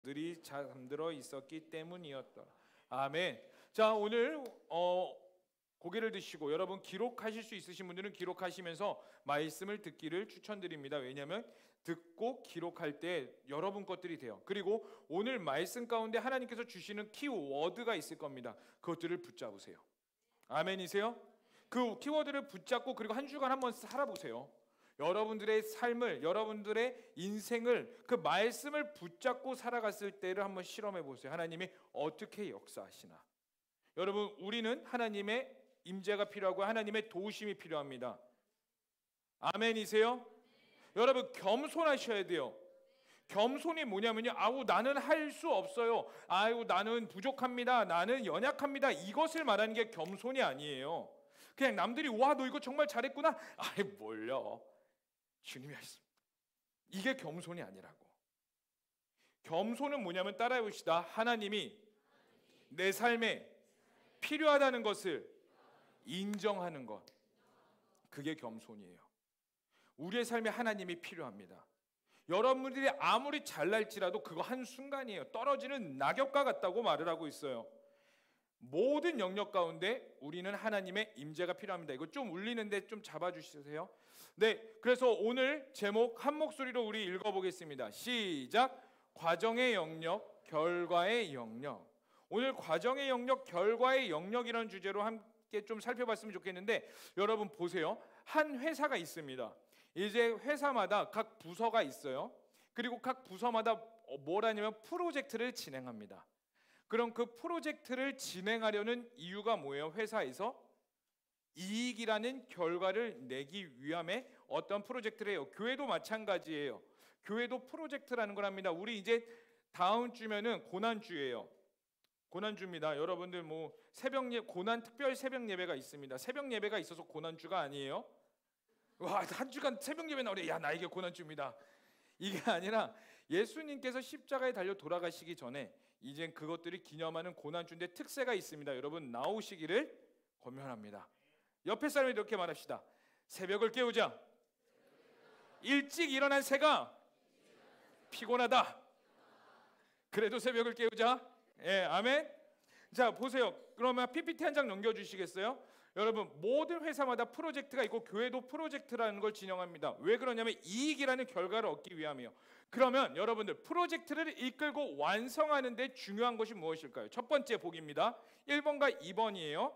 들이 잠들어 있었기 때문이었더라. 아멘. 자, 오늘 고개를 드시고 여러분 기록하실 수 있으신 분들은 기록하시면서 말씀을 듣기를 추천드립니다. 왜냐하면 듣고 기록할 때 여러분 것들이 돼요. 그리고 오늘 말씀 가운데 하나님께서 주시는 키워드가 있을 겁니다. 그것들을 붙잡으세요. 아멘이세요? 그 키워드를 붙잡고 그리고 한 주간 한번 살아보세요. 여러분들의 삶을, 여러분들의 인생을, 그 말씀을 붙잡고 살아갔을 때를 한번 실험해 보세요. 하나님이 어떻게 역사하시나. 여러분, 우리는 하나님의 임재가 필요하고 하나님의 도우심이 필요합니다. 아멘이세요? 여러분, 겸손하셔야 돼요. 겸손이 뭐냐면요, 아우 나는 할 수 없어요, 아유 나는 부족합니다, 나는 연약합니다, 이것을 말하는 게 겸손이 아니에요. 그냥 남들이 와 너 이거 정말 잘했구나, 아이 뭘요, 주님이 하셨습니다. 이게 겸손이 아니라고. 겸손은 뭐냐면 따라해 봅시다. 하나님이 내 삶에 필요하다는 것을 인정하는 것, 그게 겸손이에요. 우리의 삶에 하나님이 필요합니다. 여러분들이 아무리 잘날지라도 그거 한순간이에요. 떨어지는 낙엽과 같다고 말을 하고 있어요. 모든 영역 가운데 우리는 하나님의 임재가 필요합니다. 이거 좀 울리는데 좀 잡아주세요. 네, 그래서 오늘 제목 한 목소리로 우리 읽어보겠습니다. 시작. 과정의 영역, 결과의 영역. 오늘 과정의 영역, 결과의 영역이라는 주제로 함께 좀 살펴봤으면 좋겠는데, 여러분 보세요. 한 회사가 있습니다. 이제 회사마다 각 부서가 있어요. 그리고 각 부서마다 뭘 하냐면 프로젝트를 진행합니다. 그럼 그 프로젝트를 진행하려는 이유가 뭐예요? 회사에서 이익이라는 결과를 내기 위함에 어떤 프로젝트를 해요. 교회도 마찬가지예요. 교회도 프로젝트라는 걸 합니다. 우리 이제 다음 주면은 고난주예요. 고난주입니다. 여러분들 뭐 고난 특별 새벽 예배가 있습니다. 새벽 예배가 있어서 고난주가 아니에요. 와, 한 주간 새벽 예배 나오래. 야, 나에게 고난주입니다. 이게 아니라 예수님께서 십자가에 달려 돌아가시기 전에 이젠 그것들을 기념하는 고난주인데 특세가 있습니다. 여러분 나오시기를 권면합니다. 옆에 사람이 이렇게 말합시다. 새벽을 깨우자. 일찍 일어난 새가 피곤하다. 그래도 새벽을 깨우자. 예, 아멘. 자, 보세요. 그러면 PPT 한 장 넘겨주시겠어요? 여러분, 모든 회사마다 프로젝트가 있고 교회도 프로젝트라는 걸 진행합니다. 왜 그러냐면 이익이라는 결과를 얻기 위함이에요. 그러면 여러분들 프로젝트를 이끌고 완성하는 데 중요한 것이 무엇일까요? 첫 번째 복입니다. 1번과 2번이에요.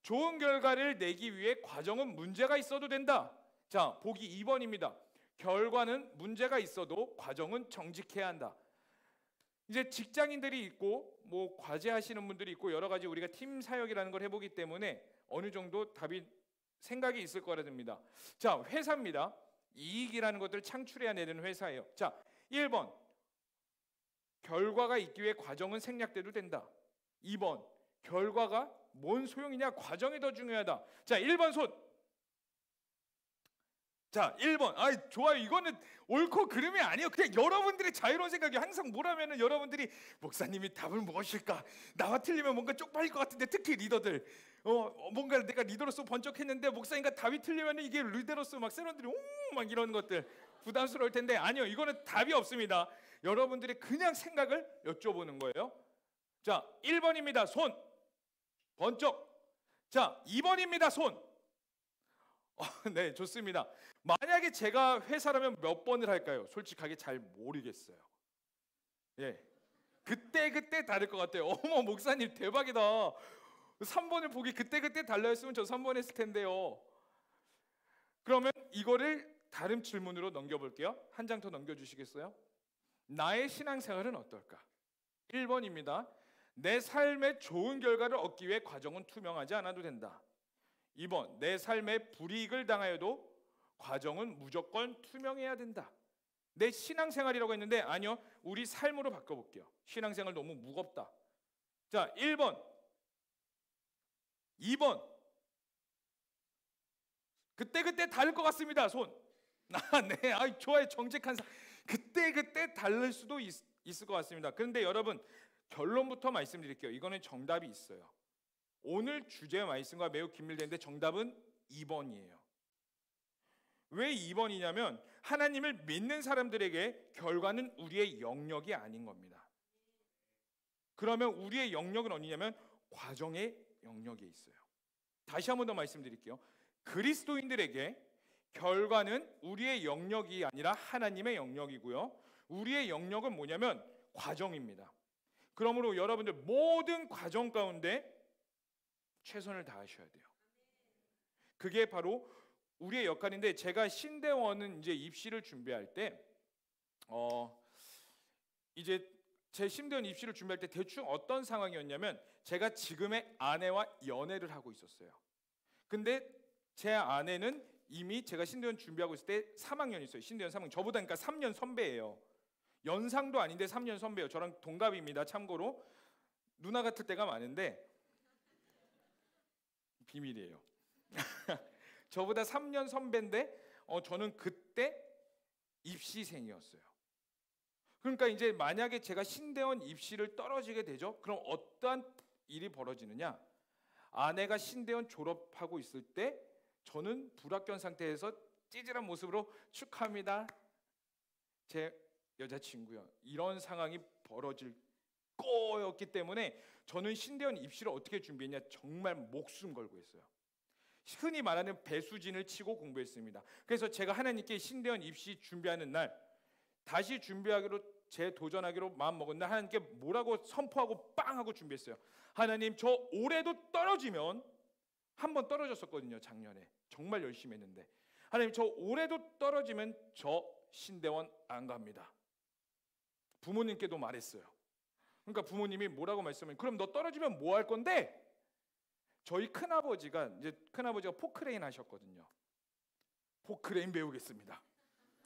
좋은 결과를 내기 위해 과정은 문제가 있어도 된다. 자, 복이 2번입니다. 결과는 문제가 있어도 과정은 정직해야 한다. 이제 직장인들이 있고 뭐 과제하시는 분들이 있고 여러 가지 우리가 팀 사역이라는 걸 해보기 때문에 어느 정도 답이 생각이 있을 거라 듭니다. 자, 회사입니다. 이익이라는 것들을 창출해야 되는 회사예요. 자, 1번 결과가 있기 위해 과정은 생략돼도 된다. 2번 결과가 뭔 소용이냐, 과정이 더 중요하다. 자, 1번 손. 자, 1번. 아, 좋아요. 이거는 옳고 그름이 아니에요. 그냥 여러분들의 자유로운 생각이. 항상 뭐라면은 여러분들이 목사님이 답을 무엇일까? 나와 틀리면 뭔가 쪽팔릴 것 같은데, 특히 리더들. 뭔가 내가 리더로서 번쩍했는데 목사님과 답이 틀리면 이게 리더로서 막 세런들이 막 이런 것들 부담스러울 텐데, 아니요. 이거는 답이 없습니다. 여러분들이 그냥 생각을 여쭤보는 거예요. 자, 1번입니다. 손. 번쩍. 자, 2번입니다. 손. 네, 좋습니다. 만약에 제가 회사라면 몇 번을 할까요? 솔직하게 잘 모르겠어요. 예, 그때 다를 것 같아요. 어머, 목사님 대박이다. 3번을 보기 그때 달라했으면 저 3번 했을 텐데요. 그러면 이거를 다른 질문으로 넘겨볼게요. 한 장 더 넘겨주시겠어요? 나의 신앙생활은 어떨까? 1번입니다. 내 삶의 좋은 결과를 얻기 위해 과정은 투명하지 않아도 된다. 2번, 내 삶에 불이익을 당하여도 과정은 무조건 투명해야 된다. 내 신앙생활이라고 했는데 아니요, 우리 삶으로 바꿔볼게요. 신앙생활 너무 무겁다. 자, 1번, 2번. 그때 다를 것 같습니다. 손. 아, 네, 아, 좋아요. 정직한 그때 다를 수도 있을 것 같습니다. 그런데 여러분, 결론부터 말씀드릴게요. 이거는 정답이 있어요. 오늘 주제 말씀과 매우 긴밀되는데 정답은 2번이에요. 왜 2번이냐면 하나님을 믿는 사람들에게 결과는 우리의 영역이 아닌 겁니다. 그러면 우리의 영역은 어디냐면 과정의 영역에 있어요. 다시 한 번 더 말씀드릴게요. 그리스도인들에게 결과는 우리의 영역이 아니라 하나님의 영역이고요. 우리의 영역은 뭐냐면 과정입니다. 그러므로 여러분들 모든 과정 가운데 최선을 다하셔야 돼요. 그게 바로 우리의 역할인데, 제가 신대원은 이제 입시를 준비할 때 이제 제 신대원 입시를 준비할 때 대충 어떤 상황이었냐면, 제가 지금의 아내와 연애를 하고 있었어요. 근데 제 아내는 이미 제가 신대원 준비하고 있을 때 3학년 있어요. 신대원 3학년. 저보다 그러니까 3년 선배예요. 연상도 아닌데 3년 선배예요. 저랑 동갑입니다. 참고로 누나 같을 때가 많은데 비밀이에요. 저보다 3년 선배인데 저는 그때 입시생이었어요. 그러니까 이제 만약에 제가 신대원 입시를 떨어지게 되죠. 그럼 어떠한 일이 벌어지느냐? 아내가 신대원 졸업하고 있을 때 저는 불합격 상태에서 찌질한 모습으로 축하합니다, 제 여자친구요, 이런 상황이 벌어질 거였기 때문에 저는 신대원 입시를 어떻게 준비했냐? 정말 목숨 걸고 했어요. 흔히 말하는 배수진을 치고 공부했습니다. 그래서 제가 하나님께 신대원 입시 준비하는 날, 다시 준비하기로 재도전하기로 마음먹은 날, 하나님께 뭐라고 선포하고 빵 하고 준비했어요. 하나님, 저 올해도 떨어지면, 한 번 떨어졌었거든요, 작년에. 정말 열심히 했는데, 하나님, 저 올해도 떨어지면 저 신대원 안 갑니다. 부모님께도 말했어요. 그러니까 부모님이 뭐라고 말씀하면, 그럼 너 떨어지면 뭐 할 건데? 저희 큰아버지가 포크레인 하셨거든요. 포크레인 배우겠습니다.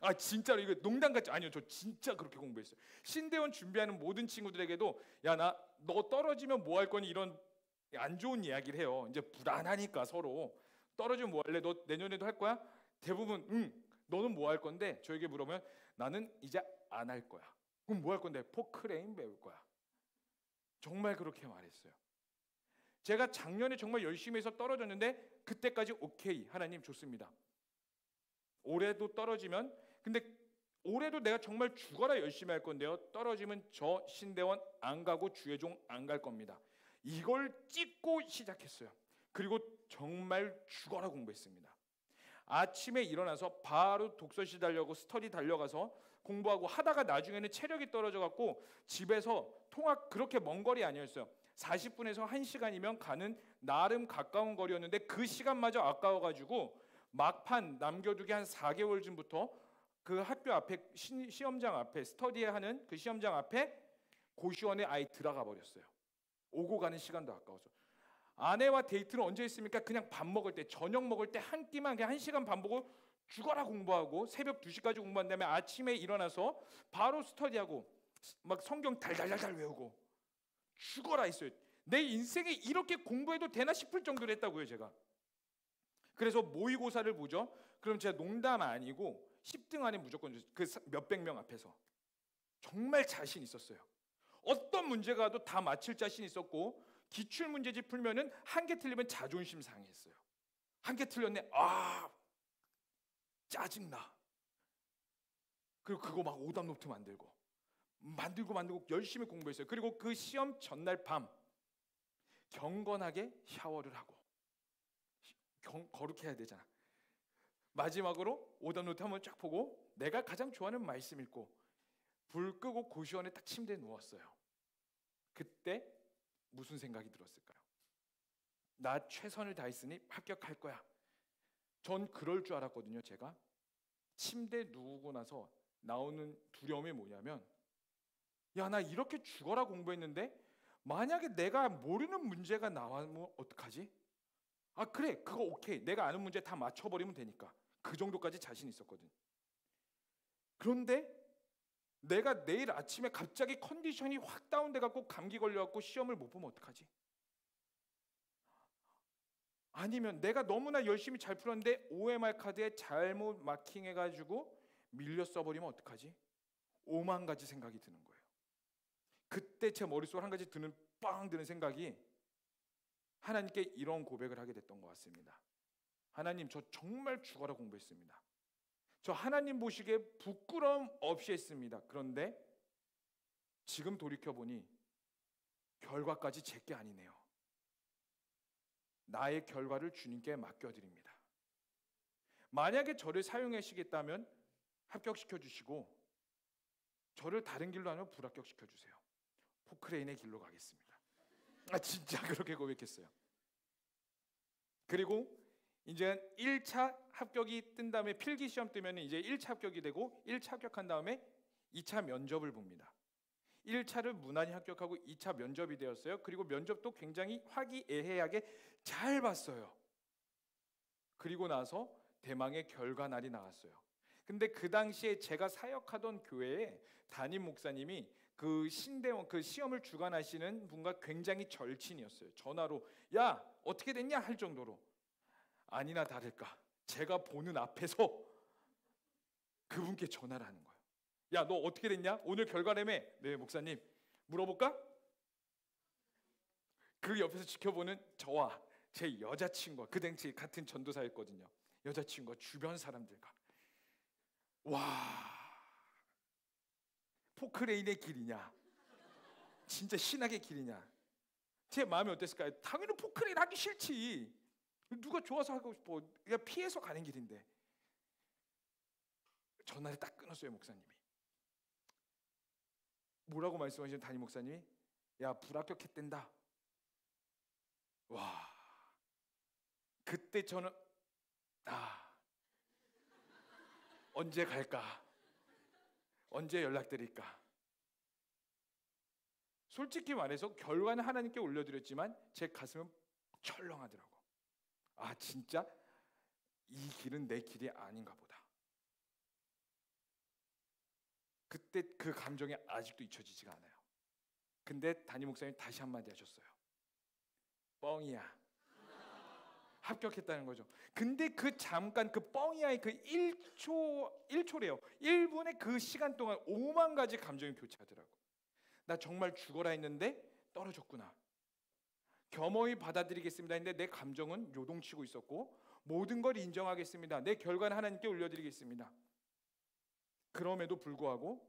아, 진짜로 이거 농담 같지? 아니요, 저 진짜 그렇게 공부했어요. 신대원 준비하는 모든 친구들에게도, 야, 너 떨어지면 뭐 할 거니? 이런 안 좋은 이야기를 해요. 이제 불안하니까 서로. 떨어지면 뭐 할래? 너 내년에도 할 거야? 대부분 너는 뭐 할 건데? 저에게 물으면 나는 이제 안 할 거야. 그럼 뭐 할 건데? 포크레인 배울 거야. 정말 그렇게 말했어요. 제가 작년에 정말 열심히 해서 떨어졌는데, 그때까지 오케이, 하나님 좋습니다. 올해도 떨어지면, 근데 올해도 내가 정말 죽어라 열심히 할 건데요, 떨어지면 저 신대원 안 가고 주혜종 안 갈 겁니다. 이걸 찍고 시작했어요. 그리고 정말 죽어라 공부했습니다. 아침에 일어나서 바로 독서실 달려고 스터디 달려가서 공부하고 하다가 나중에는 체력이 떨어져 갖고 집에서 통학, 그렇게 먼 거리 아니었어요. 40분에서 1시간이면 가는 나름 가까운 거리였는데 그 시간마저 아까워가지고 막판 남겨두기 한 4개월 전부터 그 학교 앞에 시험장 앞에 스터디하는 그 시험장 앞에 고시원에 아예 들어가 버렸어요. 오고 가는 시간도 아까워서. 아내와 데이트는 언제 했습니까? 그냥 밥 먹을 때, 저녁 먹을 때 한 끼만 그냥 1시간 반 보고 죽어라 공부하고 새벽 2시까지 공부한 다음에 아침에 일어나서 바로 스터디하고 막 성경 달달달달 외우고 죽어라 했어요. 내 인생에 이렇게 공부해도 되나 싶을 정도로 했다고요, 제가. 그래서 모의고사를 보죠. 그럼 제가 농담 아니고 10등 안에 무조건, 그 몇백 명 앞에서 정말 자신 있었어요. 어떤 문제가 와도 다 맞힐 자신 있었고, 기출문제집 풀면은 한 개 틀리면 자존심 상했어요. 한 개 틀렸네, 아 짜증나. 그리고 그거 막 오답 노트 만들고 열심히 공부했어요. 그리고 그 시험 전날 밤 경건하게 샤워를 하고, 거룩해야 되잖아. 마지막으로 오답 노트 한번 쫙 보고 내가 가장 좋아하는 말씀 읽고 불 끄고 고시원에 딱 침대에 누웠어요. 그때 무슨 생각이 들었을까요? 나 최선을 다했으니 합격할 거야. 전 그럴 줄 알았거든요. 제가 침대에 누우고 나서 나오는 두려움이 뭐냐면, 야, 나 이렇게 죽어라 공부했는데 만약에 내가 모르는 문제가 나오면 어떡하지? 아, 그래, 그거 오케이, 내가 아는 문제 다 맞춰버리면 되니까. 그 정도까지 자신 있었거든. 그런데 내가 내일 아침에 갑자기 컨디션이 확 다운돼 갖고 감기 걸려갖고 시험을 못 보면 어떡하지? 아니면 내가 너무나 열심히 잘 풀었는데 OMR 카드에 잘못 마킹해가지고 밀려 써버리면 어떡하지? 5만 가지 생각이 드는 거예요. 그때 제 머릿속에 한 가지 빵 드는 생각이, 하나님께 이런 고백을 하게 됐던 것 같습니다. 하나님, 저 정말 죽어라 공부했습니다. 저 하나님 보시기에 부끄러움 없이 했습니다. 그런데 지금 돌이켜보니 결과까지 제게 아니네요. 나의 결과를 주님께 맡겨드립니다. 만약에 저를 사용하시겠다면 합격시켜 주시고, 저를 다른 길로 하면 불합격시켜 주세요. 포크레인의 길로 가겠습니다. 진짜 그렇게 고백했어요. 그리고 이제 1차 합격이 뜬 다음에 필기 시험 뜨면 이제 1차 합격이 되고, 1차 합격한 다음에 2차 면접을 봅니다. 1차를 무난히 합격하고 2차 면접이 되었어요. 그리고 면접도 굉장히 화기애애하게 잘 봤어요. 그리고 나서 대망의 결과날이 나왔어요. 근데 그 당시에 제가 사역하던 교회에 담임 목사님이 그 신대원, 그 시험을 주관하시는 분과 굉장히 절친이었어요. 전화로 야 어떻게 됐냐 할 정도로. 아니나 다를까 제가 보는 앞에서 그분께 전화를 하는 거예요. 야 너 어떻게 됐냐? 오늘 결과라며? 네 목사님. 물어볼까? 그 옆에서 지켜보는 저와 제 여자친구와, 그 당시 같은 전도사였거든요. 여자친구와 주변 사람들과, 와, 포크레인의 길이냐 진짜 신학의 길이냐, 제 마음이 어땠을까요? 당연히 포크레인 하기 싫지. 누가 좋아서 하고 싶어. 그냥 피해서 가는 길인데. 전화를 딱 끊었어요. 목사님이 뭐라고 말씀하시는 담임 목사님이, 야 불합격했댄다. 와, 그때 저는 언제 갈까? 언제 연락드릴까? 솔직히 말해서 결과는 하나님께 올려드렸지만 제 가슴은 철렁하더라고. 진짜 이 길은 내 길이 아닌가 보다. 그때 그 감정이 아직도 잊혀지지가 않아요. 근데 담임 목사님이 다시 한마디 하셨어요. 뻥이야. 합격했다는 거죠. 근데 그 잠깐 그 뻥이야의 그 1초래요. 1분의 그 시간 동안 5만 가지 감정이 교차하더라고. 나 정말 죽어라 했는데 떨어졌구나. 겸허히 받아들이겠습니다 했는데 내 감정은 요동치고 있었고, 모든 걸 인정하겠습니다. 내 결과는 하나님께 올려드리겠습니다. 그럼에도 불구하고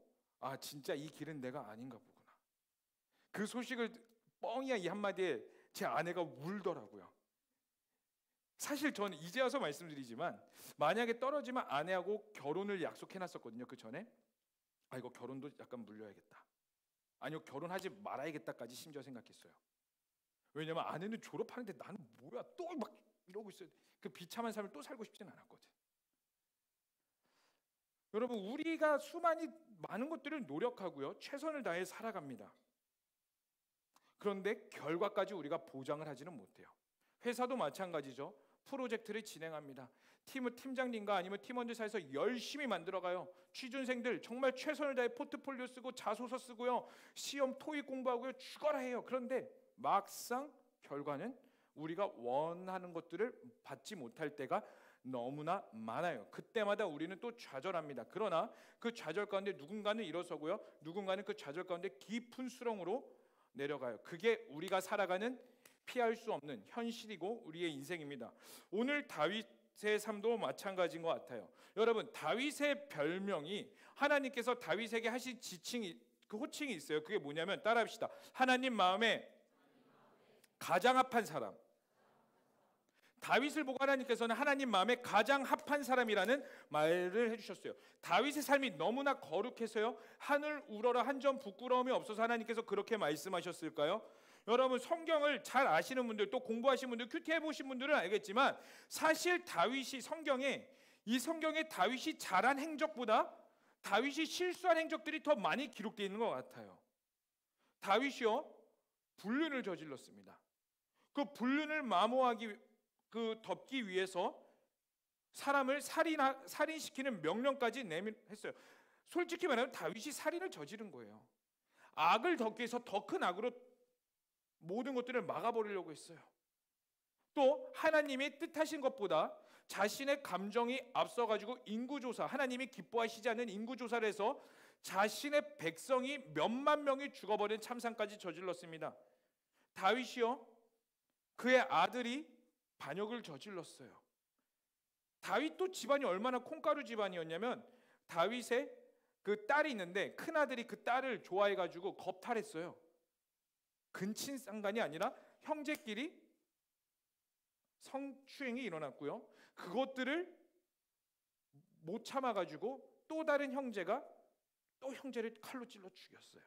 진짜 이 길은 내가 아닌가 보구나. 그 소식을 뻥이야 이 한마디에 제 아내가 울더라고요. 사실 저는 이제 와서 말씀드리지만 만약에 떨어지면 아내하고 결혼을 약속해놨었거든요. 그 전에 이거 결혼도 약간 물려야겠다, 아니요 결혼하지 말아야겠다까지 심지어 생각했어요. 왜냐면 아내는 졸업하는데 나는 뭐야 또 막 이러고 있어요. 그 비참한 삶을 또 살고 싶진 않았거든. 여러분, 우리가 많은 것들을 노력하고요, 최선을 다해 살아갑니다. 그런데 결과까지 우리가 보장을 하지는 못해요. 회사도 마찬가지죠. 프로젝트를 진행합니다. 팀장님과 아니면 팀원들 사이에서 열심히 만들어가요. 취준생들 정말 최선을 다해 포트폴리오 쓰고 자소서 쓰고요, 시험 토익 공부하고요, 죽어라 해요. 그런데 막상 결과는 우리가 원하는 것들을 받지 못할 때가 너무나 많아요. 그때마다 우리는 또 좌절합니다. 그러나 그 좌절 가운데 누군가는 일어서고요, 누군가는 그 좌절 가운데 깊은 수렁으로 내려가요. 그게 우리가 살아가는 피할 수 없는 현실이고 우리의 인생입니다. 오늘 다윗의 삶도 마찬가지인 것 같아요. 여러분, 다윗의 별명이, 하나님께서 다윗에게 하신 지칭이, 그 호칭이 있어요. 그게 뭐냐면 따라합시다. 하나님 마음에 가장 합한 사람. 다윗을 보고 하나님께서는 하나님 마음에 가장 합한 사람이라는 말을 해주셨어요. 다윗의 삶이 너무나 거룩해서요, 하늘 우러러 한 점 부끄러움이 없어서 하나님께서 그렇게 말씀하셨을까요? 여러분, 성경을 잘 아시는 분들, 또 공부하신 분들, 큐티 해보신 분들은 알겠지만 사실 다윗이 이 성경에 다윗이 잘한 행적보다 다윗이 실수한 행적들이 더 많이 기록되어 있는 것 같아요. 다윗이요, 불륜을 저질렀습니다. 그 불륜을 덮기 위해서 사람을 살인시키는 명령까지 했어요. 솔직히 말하면 다윗이 살인을 저지른 거예요. 악을 덮기 위해서 더 큰 악으로 모든 것들을 막아버리려고 했어요. 또 하나님이 뜻하신 것보다 자신의 감정이 앞서가지고 인구조사, 하나님이 기뻐하시지 않는 인구조사를 해서 자신의 백성이 몇만 명이 죽어버린 참상까지 저질렀습니다. 다윗이요, 그의 아들이 반역을 저질렀어요. 다윗도 집안이 얼마나 콩가루 집안이었냐면, 다윗의 그 딸이 있는데 큰 아들이 그 딸을 좋아해가지고 겁탈했어요. 근친상간이 아니라 형제끼리 성추행이 일어났고요. 그것들을 못 참아가지고 또 다른 형제가 또 형제를 칼로 찔러 죽였어요.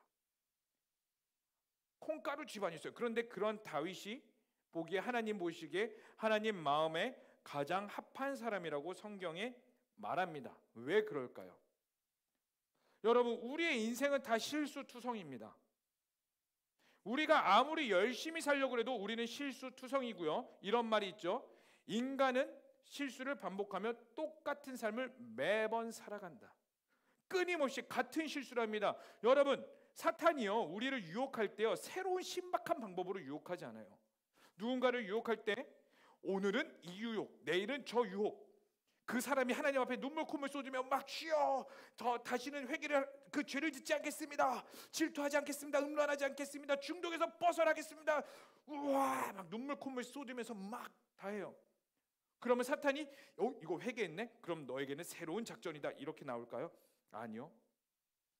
콩가루 집안이었어요. 그런데 그런 다윗이 보기에 하나님 보시기에 하나님 마음에 가장 합한 사람이라고 성경에 말합니다. 왜 그럴까요? 여러분, 우리의 인생은 다 실수투성입니다. 우리가 아무리 열심히 살려고 해도 우리는 실수투성이고요. 이런 말이 있죠. 인간은 실수를 반복하며 똑같은 삶을 매번 살아간다. 끊임없이 같은 실수를 합니다. 여러분, 사탄이요, 우리를 유혹할 때요, 새로운 신박한 방법으로 유혹하지 않아요. 누군가를 유혹할 때 오늘은 이 유혹, 내일은 저 유혹. 그 사람이 하나님 앞에 눈물 콧물 쏟으며 막 주여, 저 다시는 그 죄를 짓지 않겠습니다. 질투하지 않겠습니다. 음란하지 않겠습니다. 중독에서 벗어나겠습니다. 우와, 막 눈물 콧물 쏟으면서 막 다 해요. 그러면 사탄이 이거 회개했네? 그럼 너에게는 새로운 작전이다. 이렇게 나올까요? 아니요.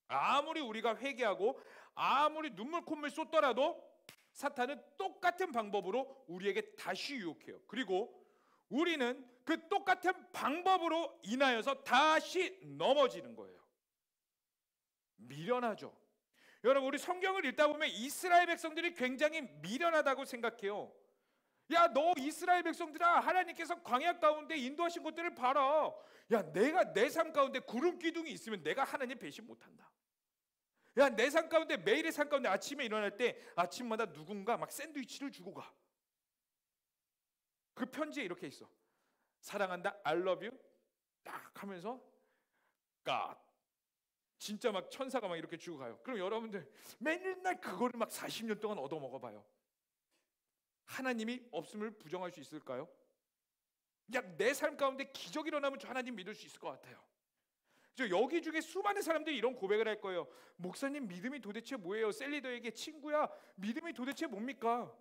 아무리 우리가 회개하고 아무리 눈물 콧물 쏟더라도 사탄은 똑같은 방법으로 우리에게 다시 유혹해요. 그리고 우리는 그 똑같은 방법으로 인하여서 다시 넘어지는 거예요. 미련하죠. 여러분, 우리 성경을 읽다 보면 이스라엘 백성들이 굉장히 미련하다고 생각해요. 야, 너 이스라엘 백성들아, 하나님께서 광야 가운데 인도하신 것들을 봐라. 야, 내가 내 삶 가운데 구름 기둥이 있으면 내가 하나님 배신 못한다. 야, 내 삶 가운데, 매일의 삶 가운데 아침에 일어날 때 아침마다 누군가 막 샌드위치를 주고 가. 그 편지에 이렇게 있어. 사랑한다, I love you 딱 하면서 God, 진짜 막 천사가 막 이렇게 주고 가요. 그럼 여러분들 맨날 그거를 막 40년 동안 얻어먹어봐요. 하나님이 없음을 부정할 수 있을까요? 야, 내 삶 가운데 기적이 일어나면 저 하나님 믿을 수 있을 것 같아요. 여기 중에 수많은 사람들이 이런 고백을 할 거예요. 목사님, 믿음이 도대체 뭐예요? 셀리더에게, 친구야, 믿음이 도대체 뭡니까?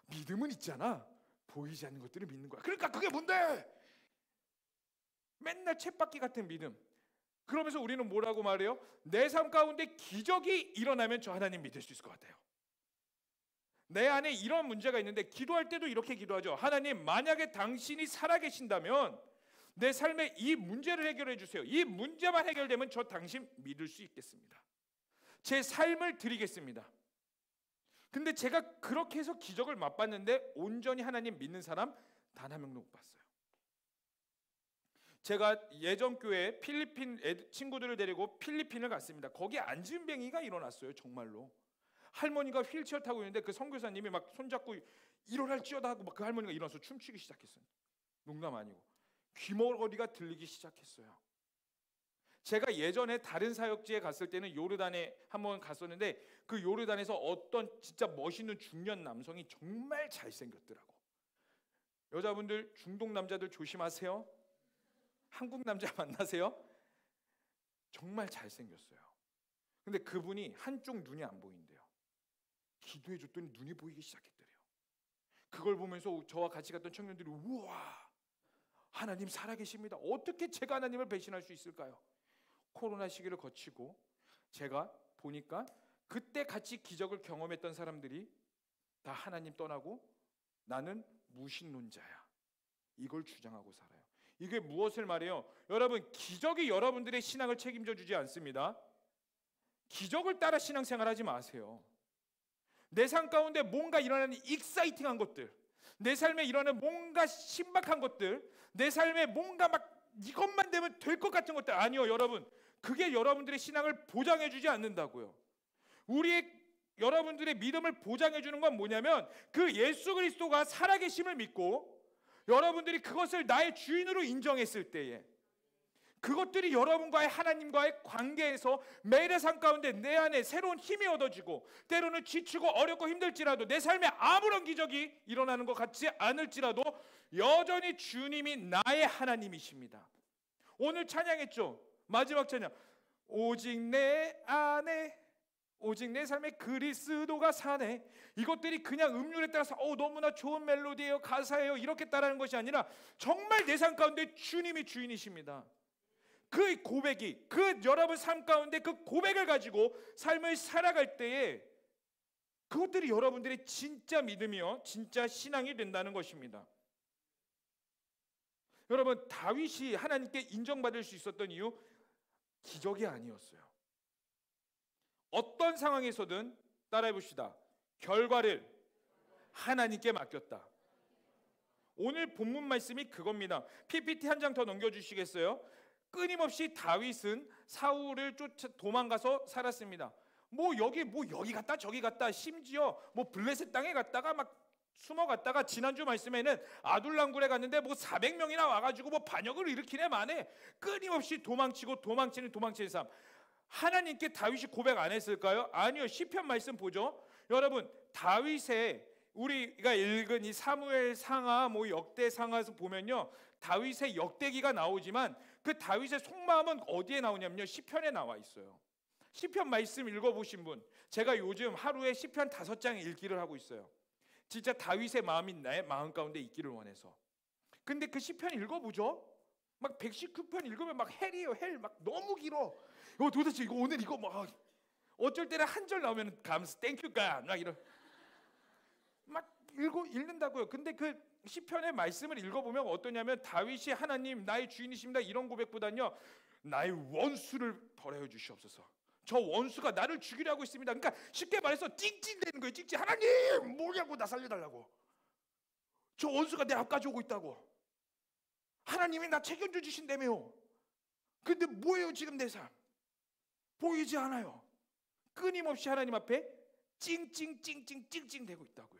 믿음은 있잖아, 보이지 않는 것들을 믿는 거야. 그러니까 그게 뭔데? 맨날 쳇바퀴 같은 믿음. 그러면서 우리는 뭐라고 말해요? 내 삶 가운데 기적이 일어나면 저 하나님 믿을 수 있을 것 같아요. 내 안에 이런 문제가 있는데 기도할 때도 이렇게 기도하죠. 하나님, 만약에 당신이 살아계신다면 내 삶의 이 문제를 해결해 주세요. 이 문제만 해결되면 저 당신 믿을 수 있겠습니다. 제 삶을 드리겠습니다. 근데 제가 그렇게 해서 기적을 맛봤는데 온전히 하나님 믿는 사람 단 한 명도 못 봤어요. 제가 예전 교회에 필리핀 친구들을 데리고 필리핀을 갔습니다. 거기 안진뱅이가 일어났어요. 정말로. 할머니가 휠체어 타고 있는데 그 선교사님이 막 손잡고 일어날지어다 하고 막 그 할머니가 일어나서 춤추기 시작했어요. 농담 아니고. 귀머거리가 들리기 시작했어요. 제가 예전에 다른 사역지에 갔을 때는 요르단에 한번 갔었는데 그 요르단에서 어떤 진짜 멋있는 중년 남성이 정말 잘생겼더라고. 여자분들, 중동 남자들 조심하세요. 한국 남자 만나세요. 정말 잘생겼어요. 근데 그분이 한쪽 눈이 안 보인대요. 기도해 줬더니 눈이 보이기 시작했더래요. 그걸 보면서 저와 같이 갔던 청년들이 우와, 하나님 살아계십니다. 어떻게 제가 하나님을 배신할 수 있을까요? 코로나 시기를 거치고 제가 보니까 그때 같이 기적을 경험했던 사람들이 다 하나님 떠나고 나는 무신론자야, 이걸 주장하고 살아요. 이게 무엇을 말해요? 여러분, 기적이 여러분들의 신앙을 책임져 주지 않습니다. 기적을 따라 신앙생활하지 마세요. 내 삶 가운데 뭔가 일어나는 익사이팅한 것들, 내 삶에 일어나는 뭔가 신박한 것들, 내 삶에 뭔가 막 이것만 되면 될 것 같은 것들, 아니요 여러분, 그게 여러분들의 신앙을 보장해 주지 않는다고요. 여러분들의 믿음을 보장해 주는 건 뭐냐면 그 예수 그리스도가 살아계심을 믿고 여러분들이 그것을 나의 주인으로 인정했을 때에 그것들이 여러분과의 하나님과의 관계에서 매일의 삶 가운데 내 안에 새로운 힘이 얻어지고 때로는 지치고 어렵고 힘들지라도 내 삶에 아무런 기적이 일어나는 것 같지 않을지라도 여전히 주님이 나의 하나님이십니다. 오늘 찬양했죠. 마지막 찬양, 오직 내 안에 오직 내 삶에 그리스도가 사네. 이것들이 그냥 음률에 따라서 너무나 좋은 멜로디예요, 가사예요, 이렇게 따르는 것이 아니라 정말 내 삶 가운데 주님이 주인이십니다. 그 고백이, 그 여러분 삶 가운데 그 고백을 가지고 삶을 살아갈 때에 그것들이 여러분들의 진짜 믿음이요, 진짜 신앙이 된다는 것입니다. 여러분, 다윗이 하나님께 인정받을 수 있었던 이유, 기적이 아니었어요. 어떤 상황에서든 따라해 봅시다. 결과를 하나님께 맡겼다. 오늘 본문 말씀이 그겁니다. PPT 한 장 더 넘겨주시겠어요? 끊임없이 다윗은 사울을 쫓아 도망가서 살았습니다. 뭐 여기 갔다 저기 갔다, 심지어 뭐 블레셋 땅에 갔다가 막 숨어갔다가, 지난주 말씀에는 아둘람굴에 갔는데 뭐 400명이나 와가지고 뭐 반역을 일으키네 마네, 끊임없이 도망치고 도망치는 삶. 하나님께 다윗이 고백 안 했을까요? 아니요. 시편 말씀 보죠. 여러분, 다윗의, 우리가 읽은 이 사무엘 상하, 뭐 역대 상하에서 보면요, 다윗의 역대기가 나오지만 그 다윗의 속마음은 어디에 나오냐면요, 시편에 나와 있어요. 시편 말씀 읽어보신 분, 제가 요즘 하루에 시편 5장 읽기를 하고 있어요. 진짜 다윗의 마음이 나의 마음 가운데 있기를 원해서. 근데 그 시편 읽어보죠. 막 119편 읽으면 막 헬이에요. 헬 막 너무 길어. 이거 도대체 이거 오늘 이거 막 어쩔 때는 한 절 나오면 감사 땡큐 갓 막 이런 막 읽는다고요. 근데 그 시편의 말씀을 읽어보면 어떠냐면, 다윗이 하나님 나의 주인이십니다 이런 고백보다는요, 나의 원수를 벌하여 주시옵소서. 저 원수가 나를 죽이려 하고 있습니다. 그러니까 쉽게 말해서 찡찡대는 거예요. 찡찡. 하나님 뭐냐고, 나 살려달라고. 저 원수가 내 앞까지 오고 있다고. 하나님이 나 책임져 주신다며요. 근데 뭐예요 지금 내 삶? 보이지 않아요. 끊임없이 하나님 앞에 찡찡대고 있다고요.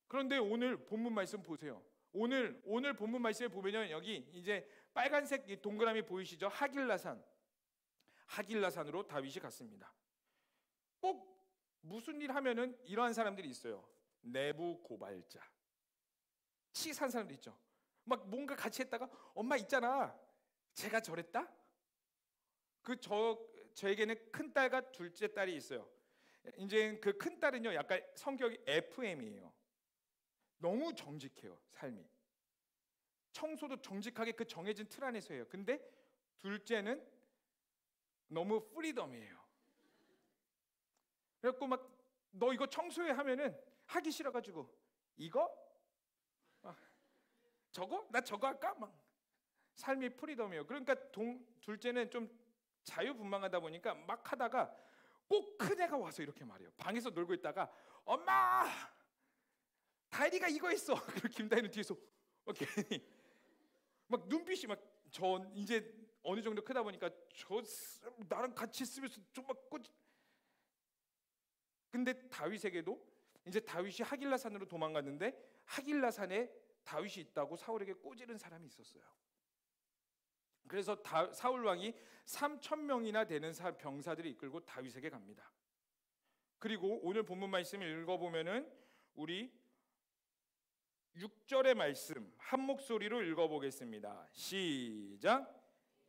그런데 오늘 본문 말씀 보세요. 오늘 본문 말씀을 보면요, 여기 이제 빨간색 동그라미 보이시죠? 하길라산으로 다윗이 갔습니다. 꼭 무슨 일 하면은 이러한 사람들이 있어요. 내부 고발자, 치사한 사람들 있죠. 막 뭔가 같이 했다가, 엄마 있잖아, 제가 저랬다. 저에게는 큰 딸과 둘째 딸이 있어요. 이제 그 큰 딸은요, 약간 성격이 FM이에요. 너무 정직해요. 삶이, 청소도 정직하게 그 정해진 틀 안에서 해요. 근데 둘째는 너무 프리덤이에요. 그래갖고 막 너 이거 청소해 하면은 하기 싫어가지고, 이거? 저거? 나 저거 할까? 막 삶이 프리덤이에요. 그러니까 둘째는 좀 자유분방하다 보니까 막 하다가 꼭 큰애가 와서 이렇게 말해요. 방에서 놀고 있다가, 엄마! 다이리가 이거 했어. 그리고 김다희는 뒤에서 괜히 막 눈빛이 막, 저 이제 어느 정도 크다 보니까 나랑 같이 있으면서 좀 막 근데 다윗에게도 이제 다윗이 하길라산으로 도망갔는데, 하길라산에 다윗이 있다고 사울에게 꼬지른 사람이 있었어요. 그래서 사울 왕이 3,000명이나 되는 병사들을 이끌고 다윗에게 갑니다. 그리고 오늘 본문 말씀을 읽어보면은 우리 6절의 말씀 한 목소리로 읽어보겠습니다. 시작.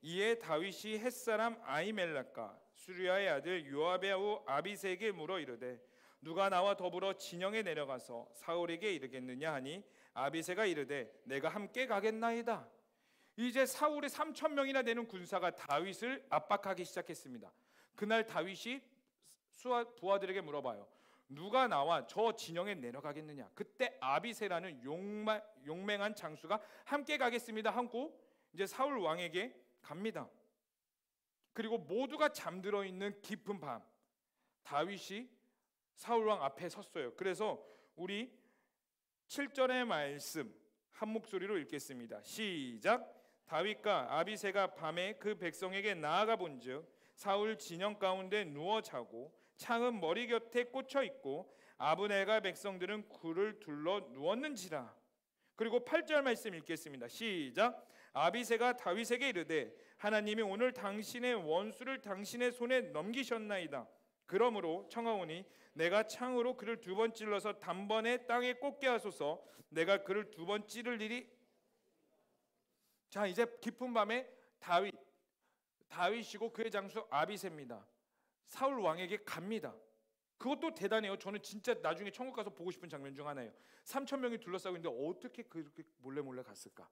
이에 다윗이 햇사람 아히멜렉과 수리아의 아들 요압의 아우 아비새에게 물어 이르되, 누가 나와 더불어 진영에 내려가서 사울에게 이르겠느냐 하니, 아비새가 이르되 내가 함께 가겠나이다. 이제 사울의 3,000명이나 되는 군사가 다윗을 압박하기 시작했습니다. 그날 다윗이 부하들에게 물어봐요. 누가 나와 저 진영에 내려가겠느냐. 그때 아비새라는 용맹한 장수가 함께 가겠습니다 하고 이제 사울 왕에게 갑니다. 그리고 모두가 잠들어 있는 깊은 밤, 다윗이 사울 왕 앞에 섰어요. 그래서 우리 7절의 말씀 한 목소리로 읽겠습니다. 시작. 다윗과 아비새가 밤에 그 백성에게 나아가 본즉, 사울 진영 가운데 누워 자고 창은 머리 곁에 꽂혀 있고 아브넬과 백성들은 굴을 둘러 누웠는지라. 그리고 8절 말씀 읽겠습니다. 시작. 아비새가 다윗에게 이르되, 하나님이 오늘 당신의 원수를 당신의 손에 넘기셨나이다. 그러므로 청하오니 내가 창으로 그를 2번 찔러서 단번에 땅에 꽂게 하소서. 내가 그를 2번 찌를 일이. 자, 이제 깊은 밤에 다윗이고 그의 장수 아비새입니다. 사울 왕에게 갑니다. 그것도 대단해요. 저는 진짜 나중에 천국 가서 보고 싶은 장면 중 하나예요. 3,000명이 둘러싸고 있는데 어떻게 그렇게 몰래 갔을까?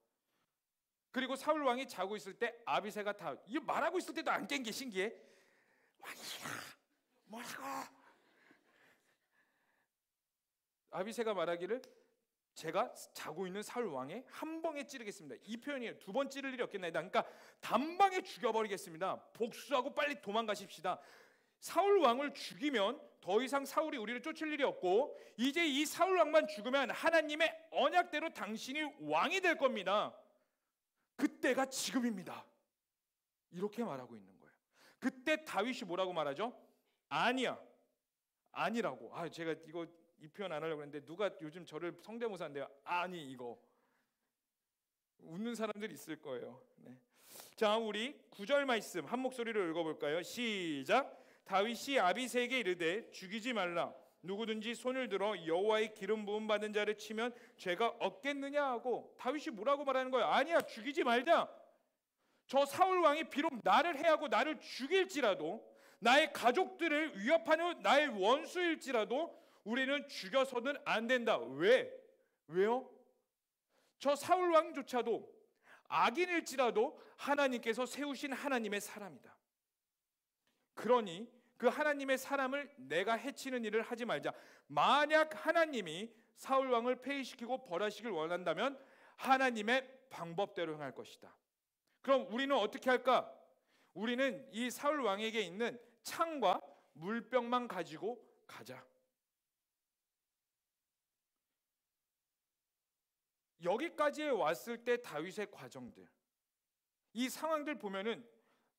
그리고 사울 왕이 자고 있을 때 아비새가 이 말하고 있을 때도 안 깬 게 신기해. 왕이야, 뭐라고? 아비새가 말하기를 제가 자고 있는 사울 왕의 한 방에 찌르겠습니다. 이 표현이에요. 두 번 찌를 일이 없겠나이다. 그러니까 단방에 죽여버리겠습니다. 복수하고 빨리 도망가십시다. 사울 왕을 죽이면 더 이상 사울이 우리를 쫓을 일이 없고 이제 이 사울 왕만 죽으면 하나님의 언약대로 당신이 왕이 될 겁니다. 그때가 지금입니다. 이렇게 말하고 있는 거예요. 그때 다윗이 뭐라고 말하죠? 아니야, 아니라고. 제가 이거 이 표현 안 하려고 했는데 누가 요즘 저를 성대모사한대요. 아니, 이거 웃는 사람들 있을 거예요. 네. 자, 우리 9절 말씀 한 목소리로 읽어볼까요? 시작. 다윗이 아비새에게 이르되 죽이지 말라. 누구든지 손을 들어 여호와의 기름 부음 받은 자를 치면 죄가 없겠느냐 하고, 다윗이 뭐라고 말하는 거예요? 아니야, 죽이지 말자. 저 사울 왕이 비록 나를 해하고 나를 죽일지라도, 나의 가족들을 위협하는 나의 원수일지라도 우리는 죽여서는 안 된다. 왜요? 저 사울 왕조차도 악인일지라도 하나님께서 세우신 하나님의 사람이다. 그러니 그 하나님의 사람을 내가 해치는 일을 하지 말자. 만약 하나님이 사울 왕을 폐위시키고 벌하시길 원한다면 하나님의 방법대로 행할 것이다. 그럼 우리는 어떻게 할까? 우리는 이 사울 왕에게 있는 창과 물병만 가지고 가자. 여기까지 왔을 때 다윗의 과정들, 이 상황들 보면은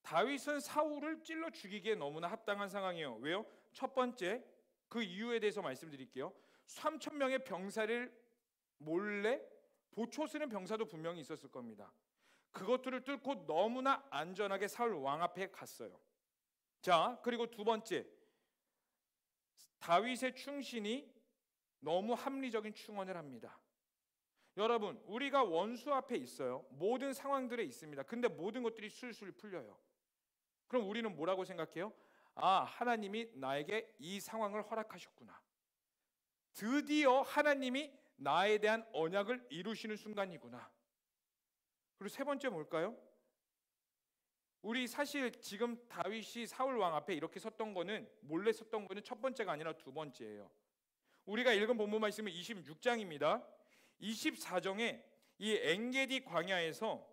다윗은 사울을 찔러 죽이기에 너무나 합당한 상황이에요. 왜요? 첫 번째, 그 이유에 대해서 말씀드릴게요. 3,000명의 병사를 몰래 보초 쓰는 병사도 분명히 있었을 겁니다. 그것들을 뚫고 너무나 안전하게 사울 왕 앞에 갔어요. 자, 그리고 두 번째, 다윗의 충신이 너무 합리적인 충원을 합니다. 여러분, 우리가 원수 앞에 있어요. 모든 상황들에 있습니다. 근데 모든 것들이 술술 풀려요. 그럼 우리는 뭐라고 생각해요? 하나님이 나에게 이 상황을 허락하셨구나. 드디어 하나님이 나에 대한 언약을 이루시는 순간이구나. 그리고 세 번째 뭘까요? 우리 사실 지금 다윗이 사울 왕 앞에 이렇게 섰던 거는, 몰래 섰던 거는 첫 번째가 아니라 두 번째예요. 우리가 읽은 본문 말씀은 26장입니다. 24장에 이 엔게디 광야에서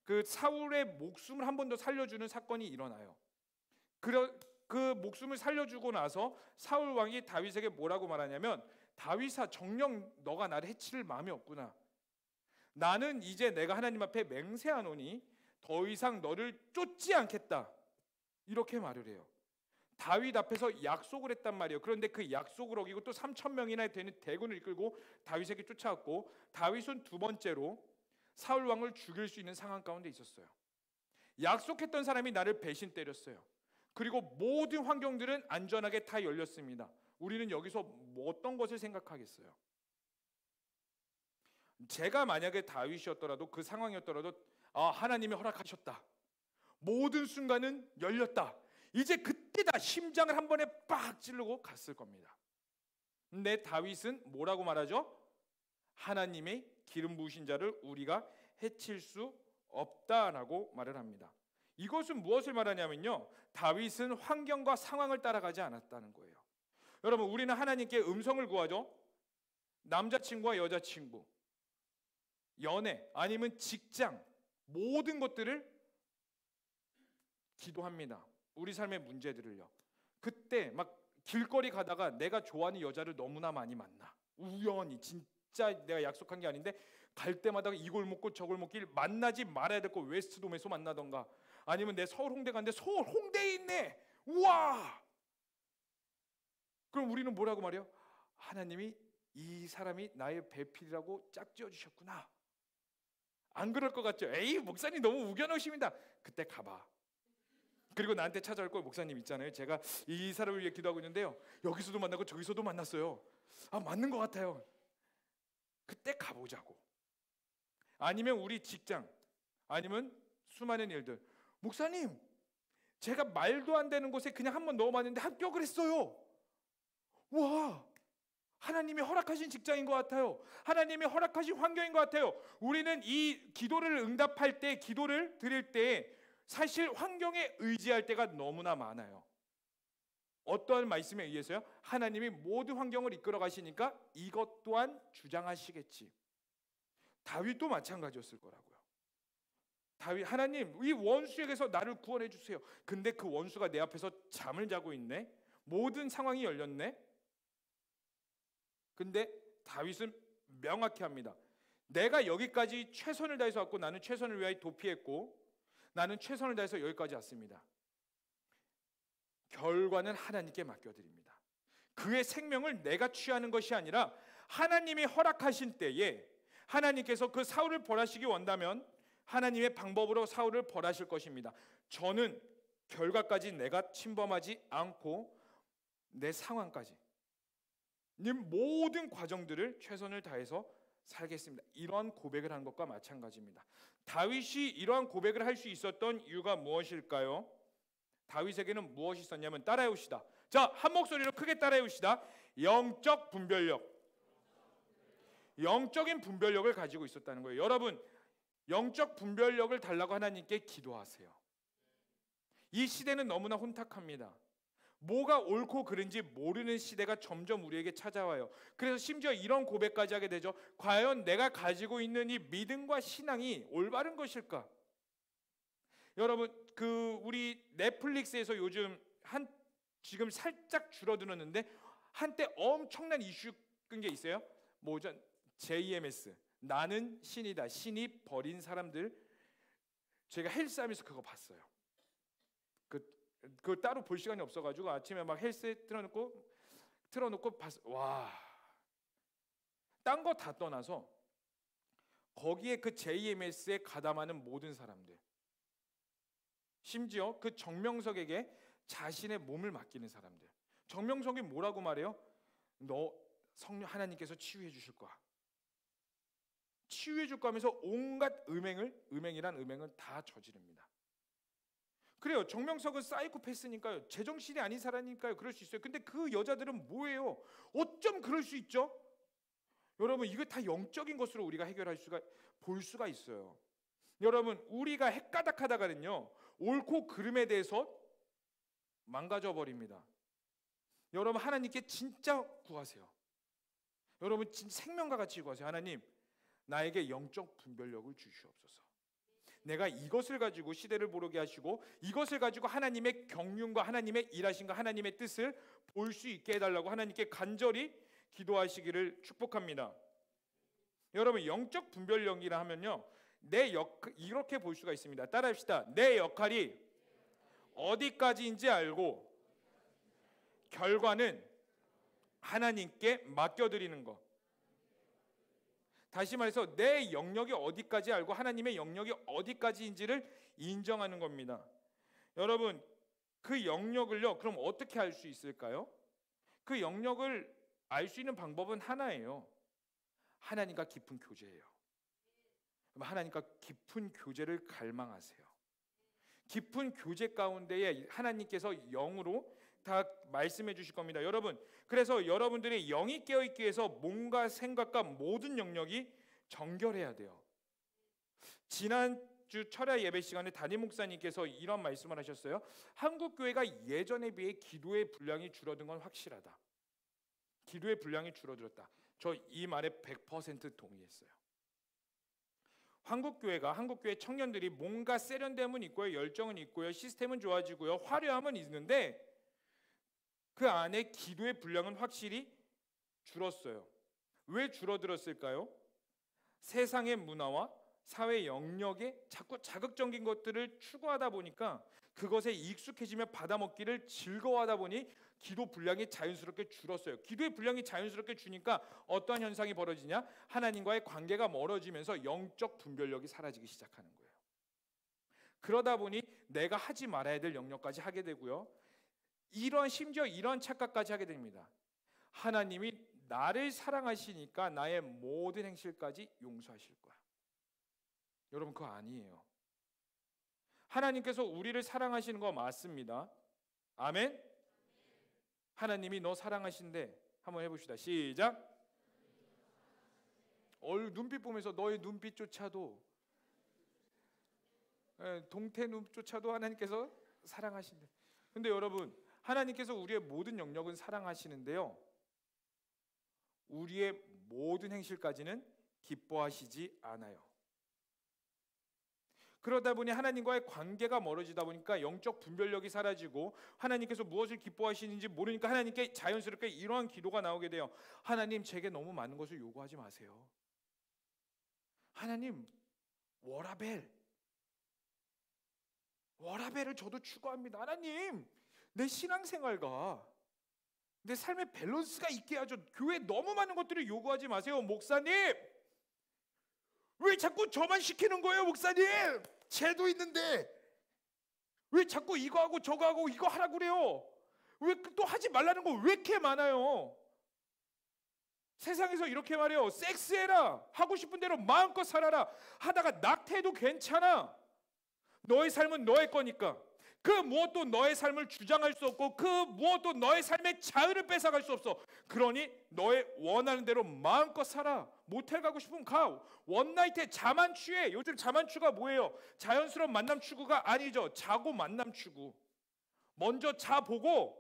그 사울의 목숨을 한 번 더 살려주는 사건이 일어나요. 그 목숨을 살려주고 나서 사울 왕이 다윗에게 뭐라고 말하냐면, 다윗아, 정녕 너가 나를 해칠 마음이 없구나. 나는 이제 내가 하나님 앞에 맹세하노니 더 이상 너를 쫓지 않겠다. 이렇게 말을 해요. 다윗 앞에서 약속을 했단 말이에요. 그런데 그 약속을 어기고 또 3,000명이나 되는 대군을 이끌고 다윗에게 쫓아왔고, 다윗은 두 번째로 사울 왕을 죽일 수 있는 상황 가운데 있었어요. 약속했던 사람이 나를 배신 때렸어요. 그리고 모든 환경들은 안전하게 다 열렸습니다. 우리는 여기서 어떤 것을 생각하겠어요? 제가 만약에 다윗이었더라도, 그 상황이었더라도, 하나님이 허락하셨다. 모든 순간은 열렸다. 이제 그때다. 심장을 한 번에 빡 찌르고 갔을 겁니다. 근데 다윗은 뭐라고 말하죠? 하나님의 기름 부으신 자를 우리가 해칠 수 없다라고 말을 합니다. 이것은 무엇을 말하냐면요, 다윗은 환경과 상황을 따라가지 않았다는 거예요. 여러분, 우리는 하나님께 음성을 구하죠. 남자친구와 여자친구, 연애, 아니면 직장, 모든 것들을 기도합니다. 우리 삶의 문제들을요. 그때 막 길거리 가다가 내가 좋아하는 여자를 너무나 많이 만나. 우연히, 진짜 내가 약속한 게 아닌데 갈 때마다 이 골목길 저 골목길, 만나지 말아야 될 거 웨스트돔에서 만나던가, 아니면 내 서울 홍대 갔는데 서울 홍대에 있네. 우와! 그럼 우리는 뭐라고 말해요? 하나님이 이 사람이 나의 배필이라고 짝지어 주셨구나. 안 그럴 것 같죠? 에이, 목사님 너무 우겨넣으십니다. 그때 가봐. 그리고 나한테 찾아올 걸, 목사님 있잖아요, 제가 이 사람을 위해 기도하고 있는데요, 여기서도 만나고 저기서도 만났어요. 맞는 것 같아요. 그때 가보자고. 아니면 우리 직장, 아니면 수많은 일들. 목사님, 제가 말도 안 되는 곳에 그냥 한번 넣어봤는데 합격을 했어요. 와, 하나님이 허락하신 직장인 것 같아요. 하나님이 허락하신 환경인 것 같아요. 우리는 이 기도를 응답할 때, 기도를 드릴 때 사실 환경에 의지할 때가 너무나 많아요. 어떠한 말씀에 의해서요? 하나님이 모든 환경을 이끌어 가시니까 이것 또한 주장하시겠지. 다윗도 마찬가지였을 거라고요. 다윗, 하나님 이 원수에게서 나를 구원해 주세요. 근데 그 원수가 내 앞에서 잠을 자고 있네. 모든 상황이 열렸네. 근데 다윗은 명확히 합니다. 내가 여기까지 최선을 다해서 왔고 나는 최선을 위하여 도피했고 나는 최선을 다해서 여기까지 왔습니다. 결과는 하나님께 맡겨드립니다. 그의 생명을 내가 취하는 것이 아니라 하나님이 허락하신 때에 하나님께서 그 사울을 벌하시기 원다면 하나님의 방법으로 사울을 벌하실 것입니다. 저는 결과까지 내가 침범하지 않고 내 상황까지 이 모든 과정들을 최선을 다해서 살겠습니다. 이러한 고백을 한 것과 마찬가지입니다. 다윗이 이러한 고백을 할 수 있었던 이유가 무엇일까요? 다윗에게는 무엇이 있었냐면 따라해 봅시다. 자, 한 목소리로 크게 따라해 봅시다. 영적 분별력. 영적인 분별력을 가지고 있었다는 거예요. 여러분, 영적 분별력을 달라고 하나님께 기도하세요. 이 시대는 너무나 혼탁합니다. 뭐가 옳고 그른지 모르는 시대가 점점 우리에게 찾아와요. 그래서 심지어 이런 고백까지 하게 되죠. 과연 내가 가지고 있는 이 믿음과 신앙이 올바른 것일까? 여러분, 우리 넷플릭스에서 요즘 지금 살짝 줄어들었는데 한때 엄청난 이슈 끈 게 있어요. 뭐죠? JMS, 나는 신이다. 신이 버린 사람들. 제가 헬스하면서 그거 봤어요. 그 따로 볼 시간이 없어가지고 아침에 막 헬스 틀어놓고 봤어. 와, 딴 거 다 떠나서 거기에 그 JMS에 가담하는 모든 사람들, 심지어 그 정명석에게 자신의 몸을 맡기는 사람들. 정명석이 뭐라고 말해요? 너 성령 하나님께서 치유해 주실 거야. 치유해 줄 거면서 온갖 음행이란 음행을 다 저지릅니다. 그래요. 정명석은 사이코패스니까요. 제정신이 아닌 사람이니까요. 그럴 수 있어요. 근데 그 여자들은 뭐예요? 어쩜 그럴 수 있죠? 여러분, 이거 다 영적인 것으로 우리가 볼 수가 있어요. 여러분, 우리가 헷가닥하다가는요, 옳고 그름에 대해서 망가져 버립니다. 여러분, 하나님께 진짜 구하세요. 여러분, 진짜 생명과 같이 구하세요. 하나님, 나에게 영적 분별력을 주시옵소서. 내가 이것을 가지고 시대를 보게 하시고 이것을 가지고 하나님의 경륜과 하나님의 일하심과 하나님의 뜻을 볼 수 있게 해달라고 하나님께 간절히 기도하시기를 축복합니다. 여러분, 영적 분별력이라 하면요, 이렇게 볼 수가 있습니다. 따라합시다. 내 역할이 어디까지인지 알고 결과는 하나님께 맡겨드리는 것. 다시 말해서 내 영역이 어디까지 알고 하나님의 영역이 어디까지인지를 인정하는 겁니다. 여러분, 그 영역을요, 그럼 어떻게 알 수 있을까요? 그 영역을 알 수 있는 방법은 하나예요. 하나님과 깊은 교제예요. 하나님과 깊은 교제를 갈망하세요. 깊은 교제 가운데에 하나님께서 영으로 다 말씀해 주실 겁니다. 여러분, 그래서 여러분들의 영이 깨어있기 위해서 몸과 생각과 모든 영역이 정결해야 돼요. 지난주 철야 예배 시간에 담임 목사님께서 이런 말씀을 하셨어요. 한국 교회가 예전에 비해 기도의 분량이 줄어든 건 확실하다. 기도의 분량이 줄어들었다. 저 이 말에 100% 동의했어요. 한국 교회 청년들이 뭔가 세련됨은 있고요, 열정은 있고요, 시스템은 좋아지고요, 화려함은 있는데 그 안에 기도의 분량은 확실히 줄었어요. 왜 줄어들었을까요? 세상의 문화와 사회 영역에 자꾸 자극적인 것들을 추구하다 보니까 그것에 익숙해지며 받아먹기를 즐거워하다 보니 기도 분량이 자연스럽게 줄었어요. 기도의 분량이 자연스럽게 주니까 어떠한 현상이 벌어지냐? 하나님과의 관계가 멀어지면서 영적 분별력이 사라지기 시작하는 거예요. 그러다 보니 내가 하지 말아야 될 영역까지 하게 되고요, 심지어 이런 착각까지 하게 됩니다. 하나님이 나를 사랑하시니까 나의 모든 행실까지 용서하실 거야. 여러분, 그거 아니에요. 하나님께서 우리를 사랑하시는 거 맞습니다. 아멘. 하나님이 너 사랑하신대. 한번 해봅시다. 시작. 눈빛 보면서 너의 눈빛조차도, 동태 눈조차도 하나님께서 사랑하신대. 근데 여러분, 하나님께서 우리의 모든 영역은 사랑하시는데요, 우리의 모든 행실까지는 기뻐하시지 않아요. 그러다 보니 하나님과의 관계가 멀어지다 보니까 영적 분별력이 사라지고 하나님께서 무엇을 기뻐하시는지 모르니까 하나님께 자연스럽게 이러한 기도가 나오게 돼요. 하나님, 제게 너무 많은 것을 요구하지 마세요. 하나님, 워라벨을 저도 추구합니다. 하나님, 내 신앙생활과 내 삶의 밸런스가 있게 하죠. 교회 너무 많은 것들을 요구하지 마세요. 목사님, 왜 자꾸 저만 시키는 거예요? 목사님, 제도 있는데 왜 자꾸 이거 하고 저거 하고 이거 하라고 그래요? 왜 또 하지 말라는 거 왜 이렇게 많아요? 세상에서 이렇게 말해요. 섹스해라, 하고 싶은 대로 마음껏 살아라, 하다가 낙태해도 괜찮아. 너의 삶은 너의 거니까. 그 무엇도 너의 삶을 주장할 수 없고 그 무엇도 너의 삶의 자유를 뺏어갈 수 없어. 그러니 너의 원하는 대로 마음껏 살아. 모텔 가고 싶으면 가. 원나잇에 자만 취해. 요즘 자만추가 뭐예요? 자연스러운 만남 추구가 아니죠. 자고 만남 추구. 먼저 자보고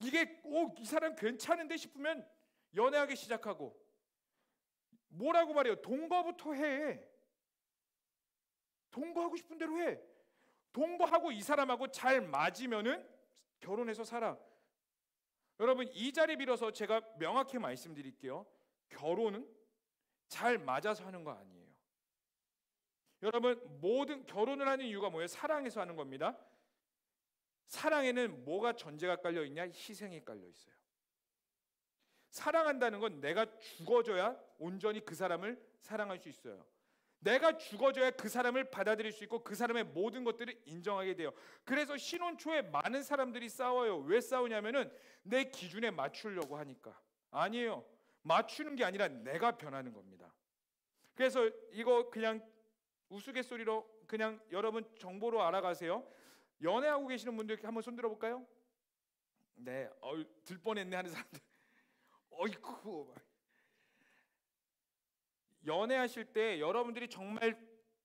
이게 이 사람 괜찮은데 싶으면 연애하기 시작하고. 뭐라고 말해요? 동거부터 해. 동거하고 싶은 대로 해. 동거하고 이 사람하고 잘 맞으면은 결혼해서 살아. 여러분, 이 자리 빌어서 제가 명확히 말씀드릴게요. 결혼은 잘 맞아서 하는 거 아니에요. 여러분, 모든 결혼을 하는 이유가 뭐예요? 사랑해서 하는 겁니다. 사랑에는 뭐가 전제가 깔려 있냐? 희생이 깔려 있어요. 사랑한다는 건 내가 죽어줘야 온전히 그 사람을 사랑할 수 있어요. 내가 죽어줘야 그 사람을 받아들일 수 있고 그 사람의 모든 것들을 인정하게 돼요. 그래서 신혼 초에 많은 사람들이 싸워요. 왜 싸우냐면은 내 기준에 맞추려고 하니까. 아니에요. 맞추는 게 아니라 내가 변하는 겁니다. 그래서 이거 그냥 우스갯소리로 그냥 여러분 정보로 알아가세요. 연애하고 계시는 분들 한번 손 들어볼까요? 네, 들 뻔했네 하는 사람들. 어이쿠. 연애하실 때 여러분들이 정말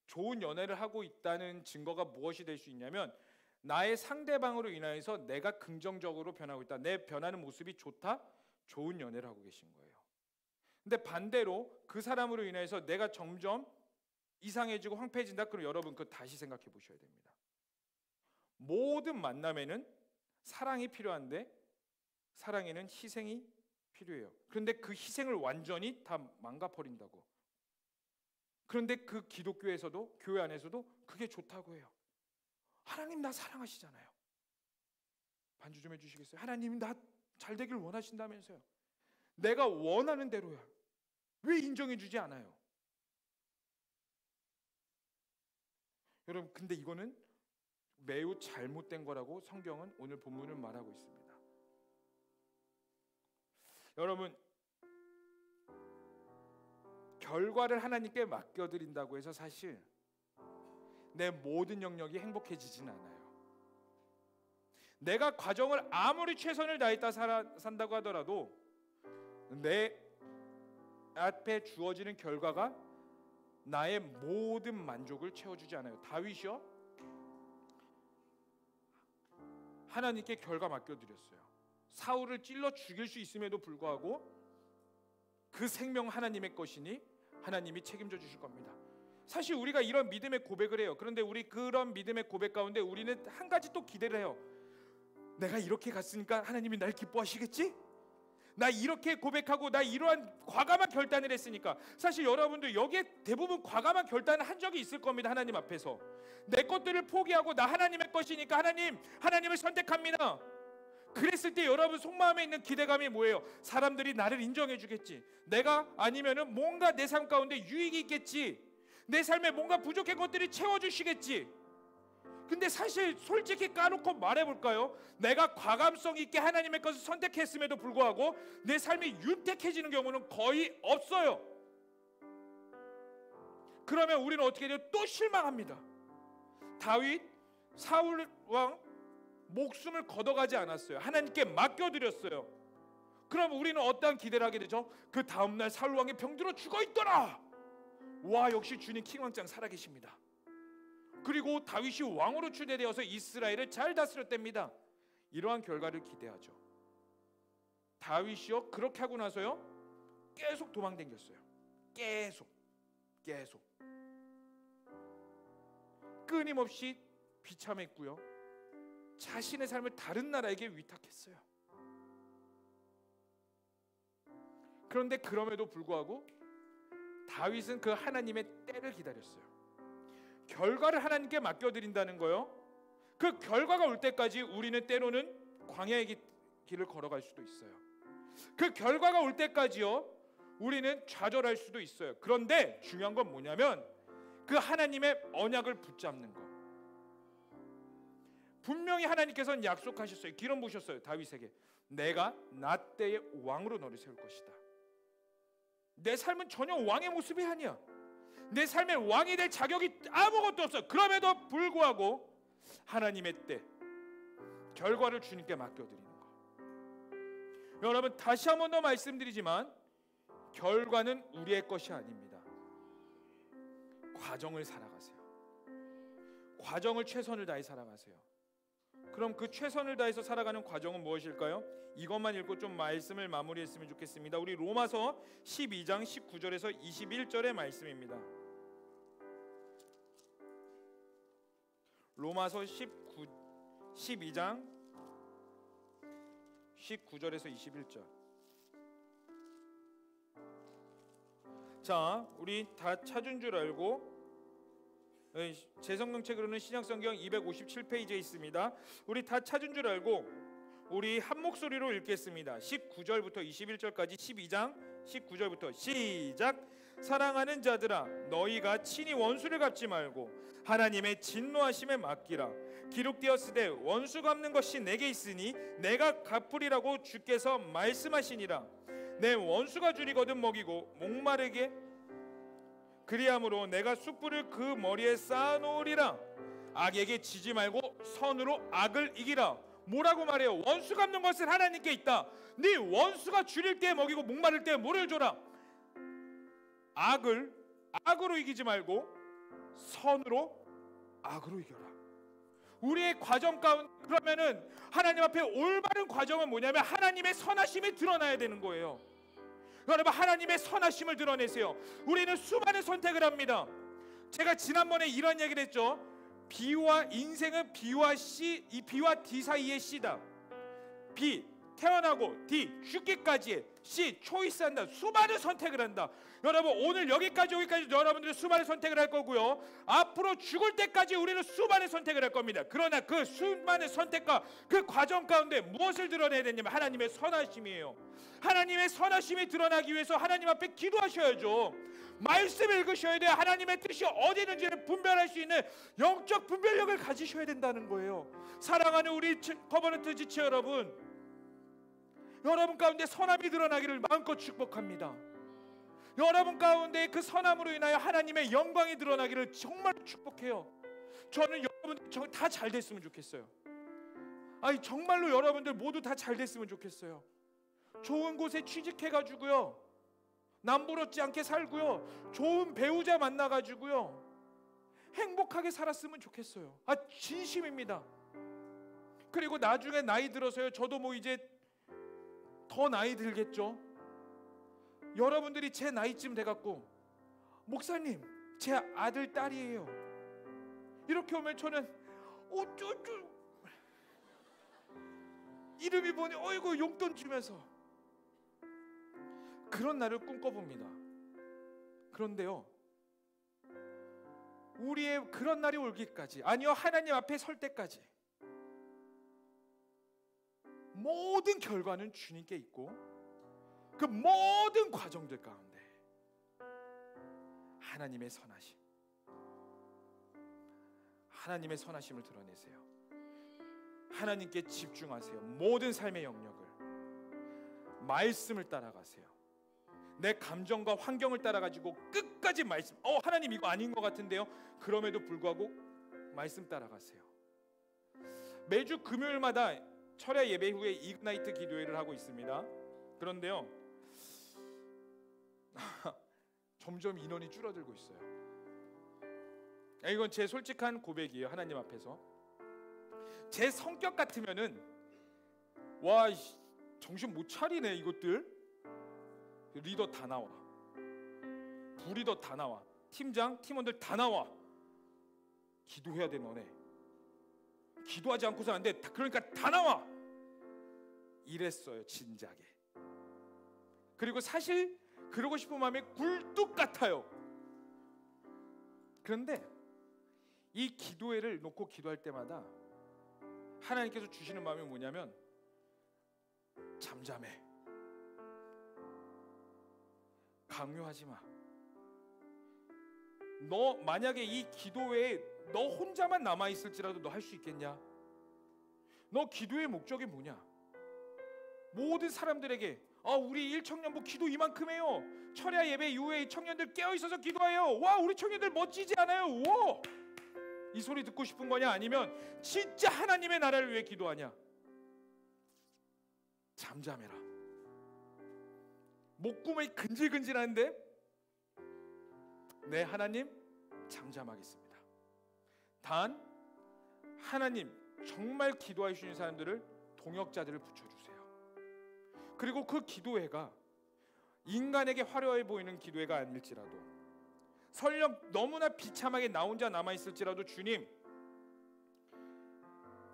좋은 연애를 하고 있다는 증거가 무엇이 될 수 있냐면, 나의 상대방으로 인하여서 내가 긍정적으로 변하고 있다. 내 변하는 모습이 좋다. 좋은 연애를 하고 계신 거예요. 근데 반대로 그 사람으로 인해서 내가 점점 이상해지고 황폐해진다. 그럼 여러분 그거 다시 생각해 보셔야 됩니다. 모든 만남에는 사랑이 필요한데 사랑에는 희생이 필요해요. 그런데 그 희생을 완전히 다 망가버린다고. 그런데 그 기독교에서도, 교회 안에서도 그게 좋다고 해요. 하나님 나 사랑하시잖아요. 반주 좀 해주시겠어요? 하나님 나 잘 되길 원하신다면서요. 내가 원하는 대로야. 왜 인정해주지 않아요? 여러분, 근데 이거는 매우 잘못된 거라고 성경은 오늘 본문을 말하고 있습니다. 여러분, 결과를 하나님께 맡겨드린다고 해서 사실 내 모든 영역이 행복해지진 않아요. 내가 과정을 아무리 최선을 다했다 산다고 하더라도 내 앞에 주어지는 결과가 나의 모든 만족을 채워주지 않아요. 다윗이요, 하나님께 결과 맡겨드렸어요. 사울을 찔러 죽일 수 있음에도 불구하고 그 생명 하나님의 것이니 하나님이 책임져 주실 겁니다. 사실 우리가 이런 믿음의 고백을 해요. 그런데 우리 그런 믿음의 고백 가운데 우리는 한 가지 또 기대를 해요. 내가 이렇게 갔으니까 하나님이 날 기뻐하시겠지? 나 이렇게 고백하고 나 이러한 과감한 결단을 했으니까. 사실 여러분들 여기에 대부분 과감한 결단을 한 적이 있을 겁니다. 하나님 앞에서 내 것들을 포기하고 나 하나님의 것이니까 하나님을 선택합니다. 그랬을 때 여러분 속마음에 있는 기대감이 뭐예요? 사람들이 나를 인정해 주겠지. 내가 아니면은 뭔가 내 삶 가운데 유익이 있겠지. 내 삶에 뭔가 부족한 것들이 채워주시겠지. 근데 사실 솔직히 까놓고 말해볼까요? 내가 과감성 있게 하나님의 것을 선택했음에도 불구하고 내 삶이 윤택해지는 경우는 거의 없어요. 그러면 우리는 어떻게 돼요? 또 실망합니다. 다윗, 사울 왕 목숨을 걷어가지 않았어요. 하나님께 맡겨드렸어요. 그럼 우리는 어떠한 기대를 하게 되죠? 그 다음날 사울 왕이 병들어 죽어있더라. 와, 역시 주님 킹왕짱 살아계십니다. 그리고 다윗이 왕으로 추대되어서 이스라엘을 잘 다스렸답니다. 이러한 결과를 기대하죠. 다윗이요 그렇게 하고 나서요 계속 도망다녔어요. 계속 끊임없이 비참했고요, 자신의 삶을 다른 나라에게 위탁했어요. 그런데 그럼에도 불구하고 다윗은 그 하나님의 때를 기다렸어요. 결과를 하나님께 맡겨드린다는 거요, 그 결과가 올 때까지 우리는 때로는 광야의 길을 걸어갈 수도 있어요. 그 결과가 올 때까지요 우리는 좌절할 수도 있어요. 그런데 중요한 건 뭐냐면 그 하나님의 언약을 붙잡는 거. 분명히 하나님께서는 약속하셨어요. 기름 부으셨어요. 다윗에게 내가 나 때의 왕으로 너를 세울 것이다. 내 삶은 전혀 왕의 모습이 아니야. 내 삶에 왕이 될 자격이 아무것도 없어. 그럼에도 불구하고 하나님의 때, 결과를 주님께 맡겨드리는 거. 여러분 다시 한 번 더 말씀드리지만 결과는 우리의 것이 아닙니다. 과정을 살아가세요. 과정을 최선을 다해 살아가세요. 그럼 그 최선을 다해서 살아가는 과정은 무엇일까요? 이것만 읽고 좀 말씀을 마무리했으면 좋겠습니다. 우리 로마서 12장 19절에서 21절의 말씀입니다. 로마서 12장 19절에서 21절. 자, 우리 다 찾은 줄 알고 제 성경책으로는 신약성경 257페이지에 있습니다. 우리 다 찾은 줄 알고 우리 한 목소리로 읽겠습니다. 19절부터 21절까지 12장 19절부터 시작. 사랑하는 자들아, 너희가 친히 원수를 갚지 말고 하나님의 진노하심에 맡기라. 기록되었으되 원수 갚는 것이 내게 있으니 내가 갚으리라고 주께서 말씀하시니라. 내 원수가 줄이거든 먹이고 목마르게 그리함으로 내가 숯불을 그 머리에 쌓아놓으리라. 악에게 지지 말고 선으로 악을 이기라. 뭐라고 말해요? 원수 갚는 것은 하나님께 있다. 네 원수가 줄일 때 먹이고 목마를 때 물을 줘라. 악을 악으로 이기지 말고 선으로 악으로 이겨라. 우리의 과정 가운데 그러면은 하나님 앞에 올바른 과정은 뭐냐면 하나님의 선하심이 드러나야 되는 거예요. 여러분 하나님의 선하심을 드러내세요. 우리는 수많은 선택을 합니다. 제가 지난번에 이런 얘기를 했죠. B와 인생은 B와 C, 이 B와 D 사이의 C다. B 태어나고 D 죽기까지의 C 초이스한다. 수많은 선택을 한다. 여러분 오늘 여기까지 여러분들이 수많은 선택을 할 거고요. 앞으로 죽을 때까지 우리는 수많은 선택을 할 겁니다. 그러나 그 수많은 선택과 그 과정 가운데 무엇을 드러내야 되냐면 하나님의 선하심이에요. 하나님의 선하심이 드러나기 위해서 하나님 앞에 기도하셔야죠. 말씀을 읽으셔야 돼요. 하나님의 뜻이 어디 있는지를 분별할 수 있는 영적 분별력을 가지셔야 된다는 거예요. 사랑하는 우리 커버넌트 지체 여러분, 여러분 가운데 선함이 드러나기를 마음껏 축복합니다. 여러분 가운데 그 선함으로 인하여 하나님의 영광이 드러나기를 정말 축복해요. 저는 여러분들 다 잘 됐으면 좋겠어요. 아니 정말로 여러분들 모두 다 잘 됐으면 좋겠어요. 좋은 곳에 취직해가지고요, 남부럽지 않게 살고요, 좋은 배우자 만나가지고요, 행복하게 살았으면 좋겠어요. 아 진심입니다. 그리고 나중에 나이 들어서요, 저도 뭐 이제 더 나이 들겠죠. 여러분들이 제 나이쯤 돼갖고 목사님 제 아들 딸이에요 이렇게 오면 저는 어쩌죠, 이름이 뭐니, 어이구 용돈 주면서 그런 날을 꿈꿔봅니다. 그런데요, 우리의 그런 날이 올기까지, 아니요 하나님 앞에 설 때까지 모든 결과는 주님께 있고 그 모든 과정들 가운데 하나님의 선하심, 하나님의 선하심을 드러내세요. 하나님께 집중하세요. 모든 삶의 영역을, 말씀을 따라가세요. 내 감정과 환경을 따라가지고 끝까지 말씀, 하나님 이거 아닌 것 같은데요, 그럼에도 불구하고 말씀 따라가세요. 매주 금요일마다 철야 예배 후에 이그나이트 기도회를 하고 있습니다. 그런데요 점점 인원이 줄어들고 있어요. 이건 제 솔직한 고백이에요. 하나님 앞에서 제 성격 같으면은 와, 정신 못 차리네 이것들. 리더 다 나와, 부리더 다 나와, 팀장, 팀원들 다 나와. 기도해야 돼 너네. 기도하지 않고서 안 돼. 그러니까 다 나와. 이랬어요 진작에. 그리고 사실 그러고 싶은 마음이 굴뚝 같아요. 그런데 이 기도회를 놓고 기도할 때마다 하나님께서 주시는 마음이 뭐냐면 잠잠해, 강요하지 마. 너 만약에 이 기도회에 너 혼자만 남아있을지라도 너 할 수 있겠냐? 너 기도의 목적이 뭐냐? 모든 사람들에게 우리 1청년부 기도 이만큼 해요. 철야 예배 이후에 청년들 깨어있어서 기도해요. 와, 우리 청년들 멋지지 않아요? 와! 이 소리 듣고 싶은 거냐? 아니면 진짜 하나님의 나라를 위해 기도하냐? 잠잠해라. 목구멍이 근질근질한데 네, 하나님 잠잠하겠습니다. 단 하나님 정말 기도하시는 사람들을, 동역자들을 붙여주세요. 그리고 그 기도회가 인간에게 화려해 보이는 기도회가 아닐지라도, 설령 너무나 비참하게 나 혼자 남아있을지라도 주님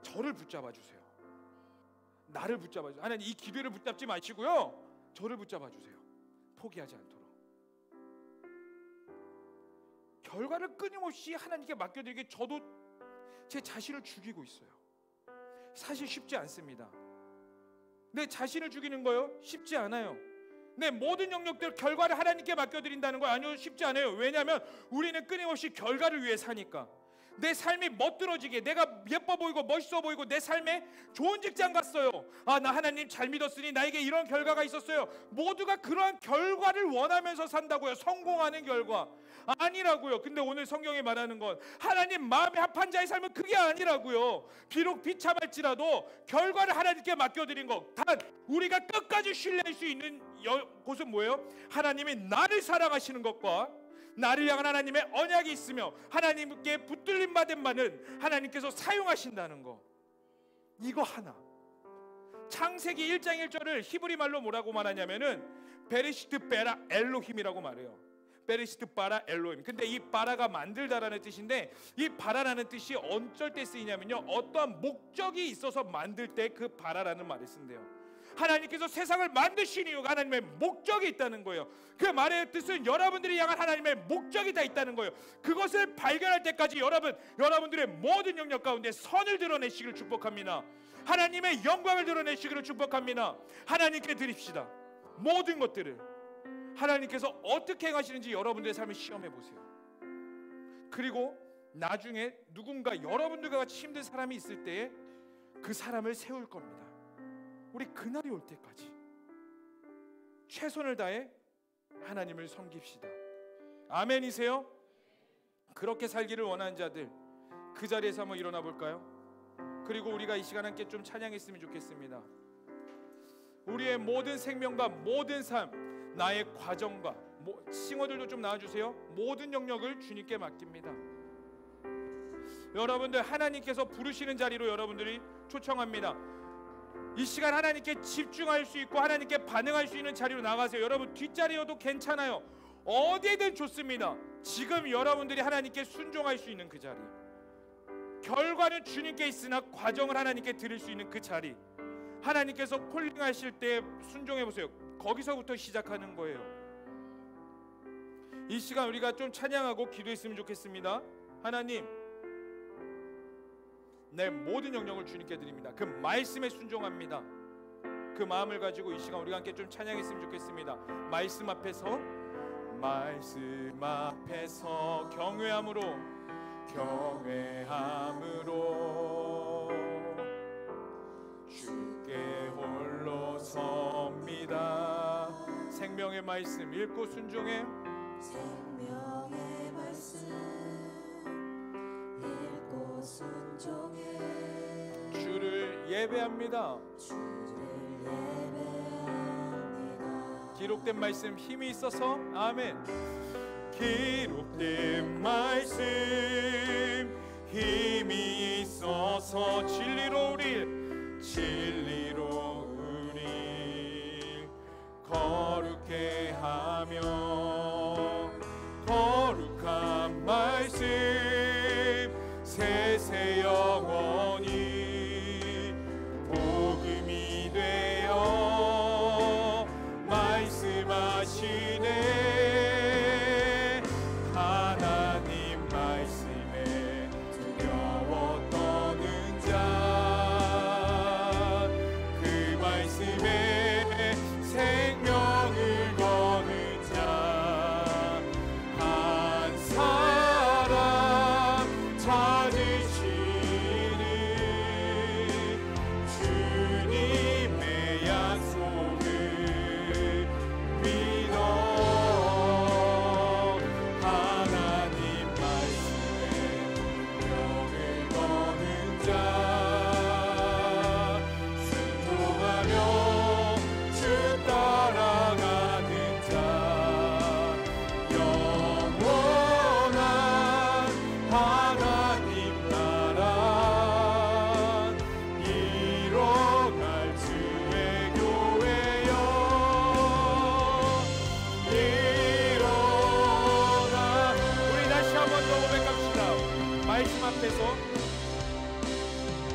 저를 붙잡아 주세요. 나를 붙잡아 주세요. 하나님 이 기도회를 붙잡지 마시고요, 저를 붙잡아 주세요. 포기하지 않도록. 결과를 끊임없이 하나님께 맡겨드리기에 저도 제 자신을 죽이고 있어요. 사실 쉽지 않습니다. 내 자신을 죽이는 거요? 쉽지 않아요. 내 모든 영역들 결과를 하나님께 맡겨드린다는 거 아니요, 쉽지 않아요. 왜냐하면 우리는 끊임없이 결과를 위해 사니까. 내 삶이 멋들어지게, 내가 예뻐 보이고 멋있어 보이고 내 삶에 좋은 직장 갔어요. 나 하나님 잘 믿었으니 나에게 이런 결과가 있었어요. 모두가 그러한 결과를 원하면서 산다고요. 성공하는 결과 아니라고요. 근데 오늘 성경이 말하는 건 하나님 마음에 합한 자의 삶은 그게 아니라고요. 비록 비참할지라도 결과를 하나님께 맡겨드린 것, 단 우리가 끝까지 신뢰할 수 있는 곳은 뭐예요? 하나님이 나를 사랑하시는 것과 나를 향한 하나님의 언약이 있으며 하나님께 붙들림 받은 바는 하나님께서 사용하신다는 거, 이거 하나. 창세기 1장 1절을 히브리 말로 뭐라고 말하냐면은 베레시트 바라 엘로힘이라고 말해요. 베레시트 바라 엘로힘. 근데 이 바라가 만들다라는 뜻인데, 이 바라라는 뜻이 어쩔 때 쓰이냐면요, 어떠한 목적이 있어서 만들 때 그 바라라는 말을 쓴대요. 하나님께서 세상을 만드신 이유가 하나님의 목적이 있다는 거예요. 그 말의 뜻은 여러분들이 향한 하나님의 목적이 다 있다는 거예요. 그것을 발견할 때까지 여러분들의 모든 영역 가운데 선을 드러내시기를 축복합니다. 하나님의 영광을 드러내시기를 축복합니다. 하나님께 드립시다. 모든 것들을 하나님께서 어떻게 행하시는지 여러분들의 삶을 시험해 보세요. 그리고 나중에 누군가 여러분들과 같이 힘든 사람이 있을 때에 그 사람을 세울 겁니다. 우리 그날이 올 때까지 최선을 다해 하나님을 섬깁시다. 아멘이세요? 그렇게 살기를 원하는 자들 그 자리에서 한번 일어나 볼까요? 그리고 우리가 이 시간 함께 좀 찬양했으면 좋겠습니다. 우리의 모든 생명과 모든 삶, 나의 과정과 싱어들도 좀 나와주세요. 모든 영역을 주님께 맡깁니다. 여러분들 하나님께서 부르시는 자리로 여러분들이 초청합니다. 이 시간 하나님께 집중할 수 있고 하나님께 반응할 수 있는 자리로 나가세요. 여러분 뒷자리여도 괜찮아요. 어디든 좋습니다. 지금 여러분들이 하나님께 순종할 수 있는 그 자리, 결과는 주님께 있으나 과정을 하나님께 드릴 수 있는 그 자리, 하나님께서 콜링하실 때 순종해 보세요. 거기서부터 시작하는 거예요. 이 시간 우리가 좀 찬양하고 기도했으면 좋겠습니다. 하나님, 내 모든 영역을 주님께 드립니다. 그 말씀에 순종합니다. 그 마음을 가지고 이 시간 우리가 함께 좀 찬양했으면 좋겠습니다. 말씀 앞에서 경외함으로 주께 홀로 섭니다. 생명의 말씀 읽고 순종해. 생명의 말씀 읽고 순종해. 주를 예배합니다. 기록된 말씀 힘이 있어서 아멘. 기록된 말씀 힘이 있어서 진리로 거룩해 하며 거룩한 말씀 세세 영원히 복음이 되어 말씀하시네. 하나님 말씀에 두려워 떠는 자, 그 말씀에 생명을 거는 자, 한 사람 찾으시는 주님의 약속을 믿어. 하나님 말씀에 명을 거는 자, 순종하며 주 따라가는 자, 영원한 하나님 나라 이뤄갈 주의 교회여 일어나. 우리 다시 한번 더 고백합시다. 말씀 앞에서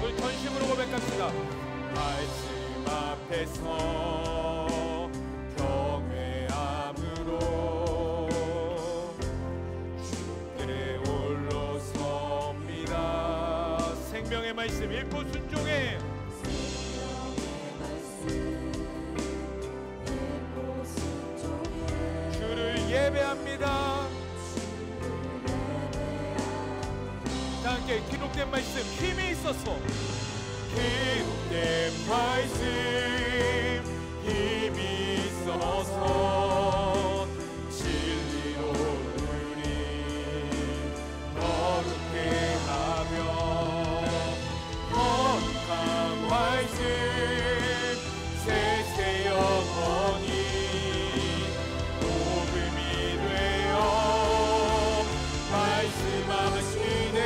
우리 전심으로 고백합시다. 말씀 앞에서 경외함으로 주께 홀로 섭니다. 생명의 말씀 읽고 순종해. 주를 예배합니다. 다 함께 기록된 말씀 힘이 있어서, 기록된 말씀 힘이 있어서 진리로 우리 거룩해 하며 거룩한 말씀 세세 영원히 복음이 되어 말씀하시네.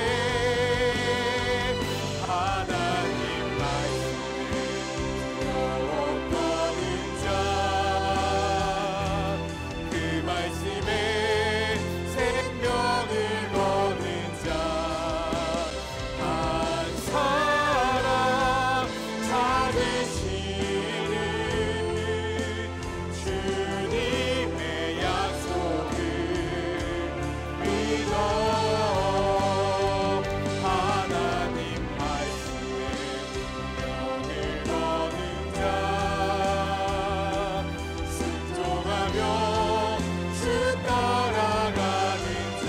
하나님 말씀에 두려워 떠는 자, 그 말씀에 생명을 거는 자, 한 사람 찾으시는 주님의 약속을 믿어. 하나님 말씀에 명을 거는 자, 순종하며 주 따라가는 자,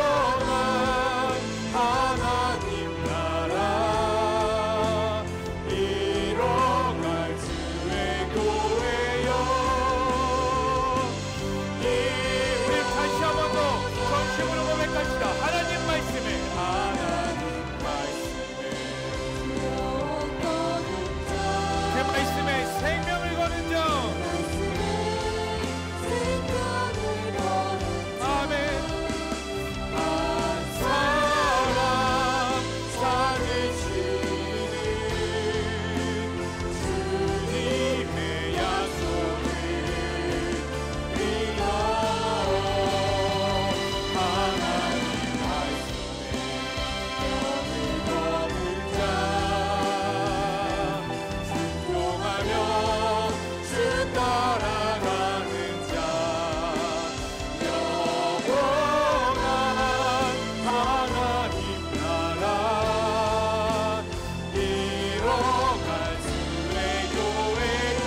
영원한 하나님 나라 이뤄갈 주의 교회여. 우리 다시 한 번 더 전심으로 고백합시다. 하나님 말씀에 그 말씀에 생명을 거는 자. 아멘. 한 사람 찾으시는 주님의 약속을 믿어. 하나님 말씀에 명을 거는 자, 순종하며 주 따라가는 자, 영원한 하나님 나라 이뤄갈 주의 교회여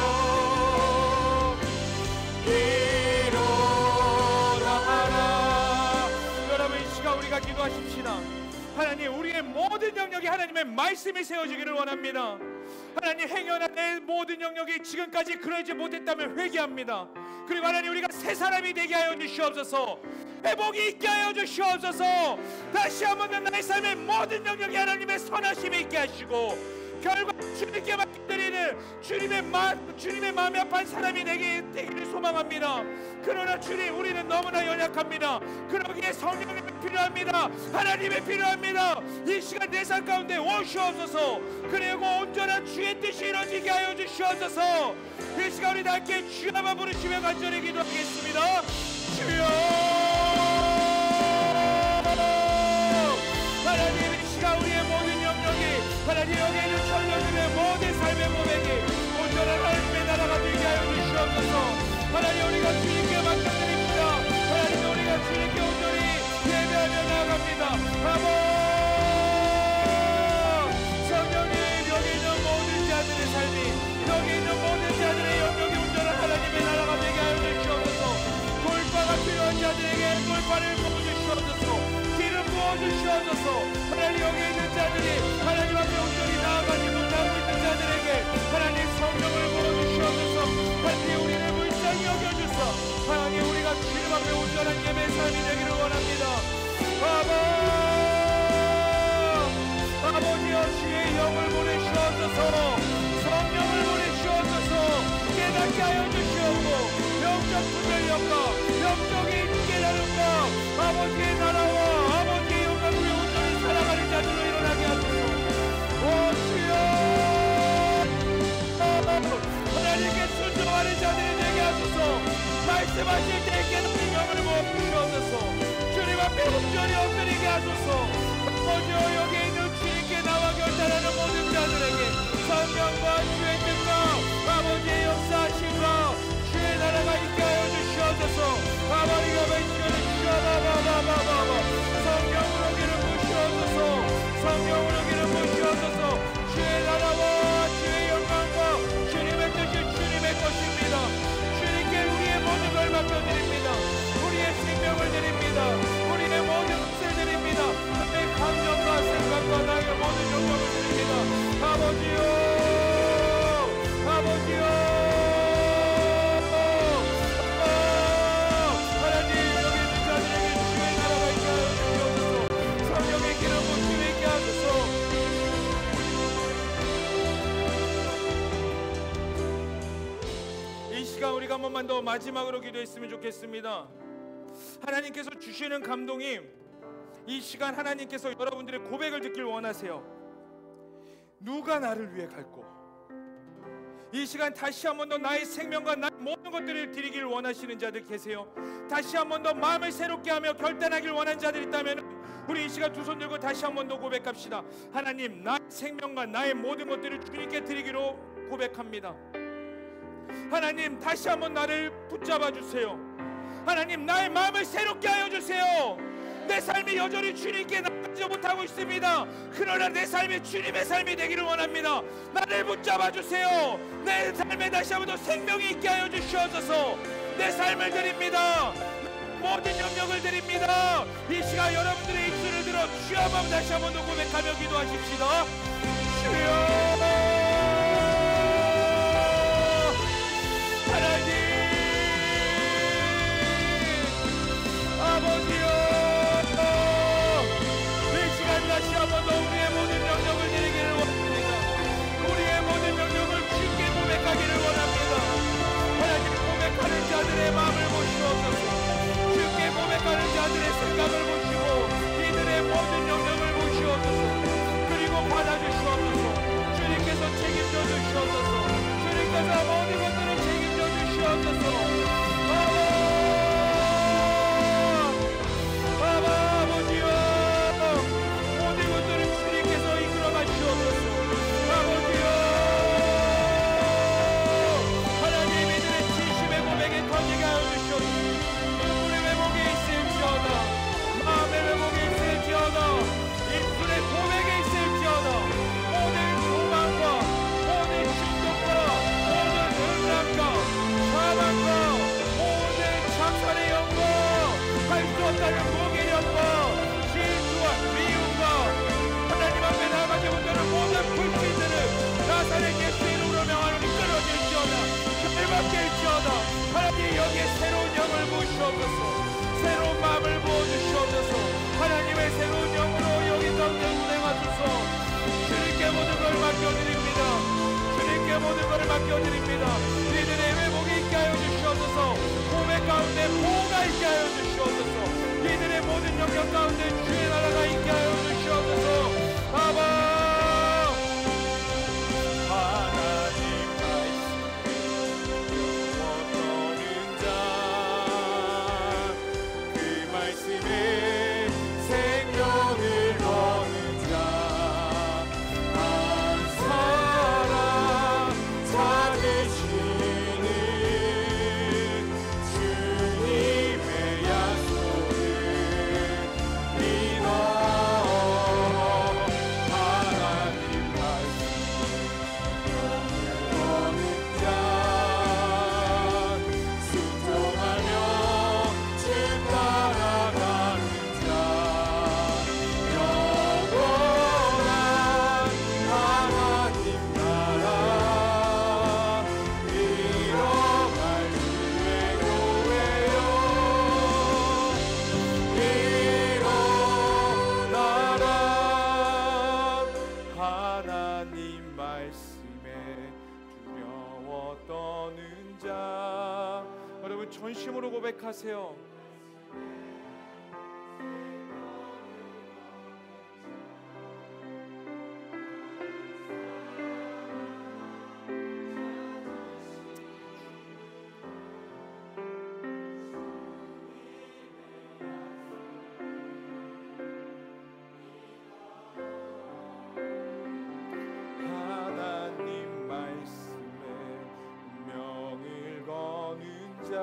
일어나라. 여러분, 이 시간 우리가 기도하십시다. 하나님, 우리의 모든 영역이 하나님의 말씀이 세워지기를 원합니다. 하나님, 행여나 내 모든 영역이 지금까지 그러지 못했다면 회개합니다. 그리고 하나님, 우리가 새 사람이 되게 하여 주시옵소서. 회복이 있게 하여 주시옵소서. 다시 한번 나의 삶의 모든 영역이 하나님의 선하심이 있게 하시고, 결과 주님께 맡겨드리는 주님의 마음이 아픈 사람이 되기를 소망합니다. 그러나 주님, 우리는 너무나 연약합니다. 그러기에 성령님이 필요합니다. 하나님이 필요합니다. 이 시간 내 삶 가운데 오시옵소서. 그리고 온전한 주의 뜻이 이루어지게 하여 주시옵소서. 이 시간 우리 다 함께 주여 한번 부르시며 간절히 기도하겠습니다. 주여. 하나님, 이 시간 우리의 모든 영역이 하나님 여기 있는 청년들의 모든 삶의 고백이 온전한 하나님의 나라가 되게 하여 주시옵소서. 하나님, 우리가 주님께 맡겨드립니다. 하나님, 우리가 주님께 온전히 예배하며 나아갑니다. 아버 성령님, 여기 있는 모든 자들의 삶이, 여기 있는 모든 자들의 영역이 온전한 하나님의 나라가 되게 하여 주시옵소서. 돌파가 필요한 자들에게 돌파를 부어주시옵소서. 기름 부어주시옵소서. 하나님, 여기 있는 자들이 하나님 앞에 온전히 나아가지 못하고 있는 자들에게 하나님 성령을 부어주시옵소서. 하나님, 우리를 불쌍히 여겨주사 하나님, 우리가 주님 앞에 온전한 예배 삶이 되기를 원합니다. 아버지여, 주의 영을 보내시옵소서. 성령을 보내시옵소서. 깨닫게 하여 주시옵고 영적 분별력과 영적인 깨달음과 아버지의 나라와 아버지의 영광을 온전히 살아가는 자들로 일어나게 하소서. 오 주여, 하나님께 순종하는 자들이 되게 하소서. 말씀하실 때 깨닫는 영을 부어주시옵소서. 주님 앞에 온전히 엎드리게 하소서. 아버지여, 여기 있는 주님께 나와 결단하는 모든 자들에게 성령과 주의 뜻과 아버지의 역사하심과 주의 나라가 있게 하여 주시옵소서. 아버지가 말씀을 주시옵소서. 성령으로 기름 부으시옵소서. 성령으로 기름 부으시옵소서. 주의 나라와 주의 영광과 주님의 뜻이 주님의 것입니다. 주님께 우리의 모든 걸 맡겨드립니다. 우리의 생명을 드립니다. 우리의 모든 것을 드립니다. 내 감정과 생각과 나의 모든 영광을 드립니다. 아버지요, 아버지요, 하나님, 여기 있는 자들에게 주의 나라가 있게 하여 주시옵소서. 성령의 기름 부심이 있게 하소서. 이 시간 우리가 한 번만 더 마지막으로 기도했으면 좋겠습니다. 하나님께서 주시는 감동이 이 시간 하나님께서 여러분들의 고백을 듣길 원하세요. 누가 나를 위해 갈고, 이 시간 다시 한 번 더 나의 생명과 나의 모든 것들을 드리길 원하시는 자들 계세요. 다시 한 번 더 마음을 새롭게 하며 결단하길 원하는 자들 있다면 우리 이 시간 두 손 들고 다시 한 번 더 고백합시다. 하나님, 나의 생명과 나의 모든 것들을 주님께 드리기로 고백합니다. 하나님, 다시 한 번 나를 붙잡아 주세요. 하나님, 나의 마음을 새롭게 하여 주세요. 내 삶이 여전히 주님께 나가지 못하고 있습니다. 그러나 내 삶이 주님의 삶이 되기를 원합니다. 나를 붙잡아 주세요. 내 삶에 다시 한 번 더 생명이 있게 하여 주시옵소서. 내 삶을 드립니다. 모든 영역을 드립니다. 이 시간 여러분들의 입술을 들어 주여 한번 다시 한 번 더 고백하며 기도하십시다. 주여, 하나님, 아버지여, 이 시간 다시 한 번 더 우리의 모든 영역을 드리기를 원합니다. 우리의 모든 영역을 주께 고백하기를 원합니다. 하나님, 고백하는 자들의 마음을 보시옵소서. 주께 고백하는 자들의 생각을 보시고 이들의 모든 영역을 보시옵소서. 그리고 받아주시옵소서. 주님께서 책임져 주시옵소서. 주님께서 모든 것들을 책임져 주시옵소서. 아버지여, 모든 것들을 주님께서 이끌어 가시옵소서. 아버지여, 하나님, 이들의 진심의 고백에 터지게 하여 주시옵소서. 눈물의 회복에 있을지어다, 마음의 회복에 있을지어다, 입술의 고백에 있을지어다, 모든 소망과 모든 충동과 모든 음란과 사망과 모든 창살의 영과 할 수 없다는 무기력과 질투와 미움과 하나님 앞에 나가지 못하는 모든 불신들을 나사렛 예수의 이름으로 명하노니 끊어질지어다, 열받게일지어다. 하나님, 여기에 새로운 영을 부으시옵소서. 새로운 마음을 부어주시옵소서. 하나님의 새로운 영으로 여기 가운데 운행하소서. 주님께 모든 걸 맡겨드립니다. 주님께 모든 걸 맡겨드립니다. 이들의 회복이 있게 하여 주시옵소서. 고백 가운데 보호가 있게 하여 주시옵소서. 이들의 모든 영역 가운데 주의 나라가 있게 하여 주시옵소서. 아바, 하나님 말씀 전심으로 고백하세요. 하나님 말씀에 명을 거는 자,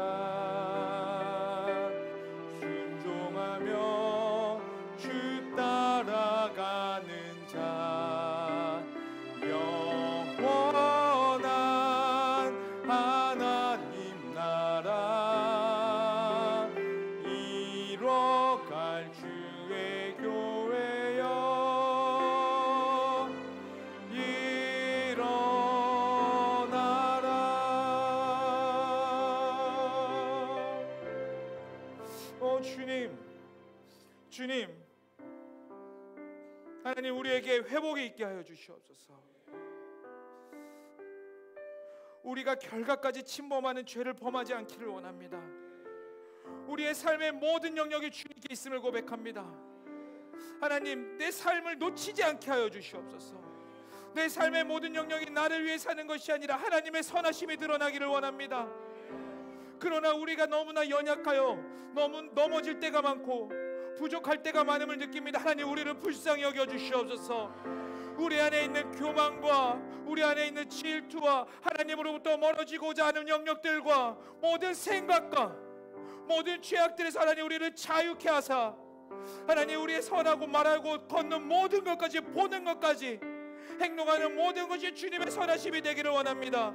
순종하며 주 따라가는 자, 영원한 하나님 나라 이뤄갈 주의 교회여 일어나라. 주님, 하나님 우리에게 회복이 있게 하여 주시옵소서. 우리가 결과까지 침범하는 죄를 범하지 않기를 원합니다. 우리의 삶의 모든 영역이 주님께 있음을 고백합니다. 하나님, 내 삶을 놓치지 않게 하여 주시옵소서. 내 삶의 모든 영역이 나를 위해 사는 것이 아니라 하나님의 선하심이 드러나기를 원합니다. 그러나 우리가 너무나 연약하여 넘어질 때가 많고 부족할 때가 많음을 느낍니다. 하나님, 우리를 불쌍히 여겨 주시옵소서. 우리 안에 있는 교만과 우리 안에 있는 질투와 하나님으로부터 멀어지고자 하는 영역들과 모든 생각과 모든 죄악들에서 하나님 우리를 자유케 하사 하나님 우리의 선하고 말하고 걷는 모든 것까지 보는 것까지 행동하는 모든 것이 주님의 선하심이 되기를 원합니다.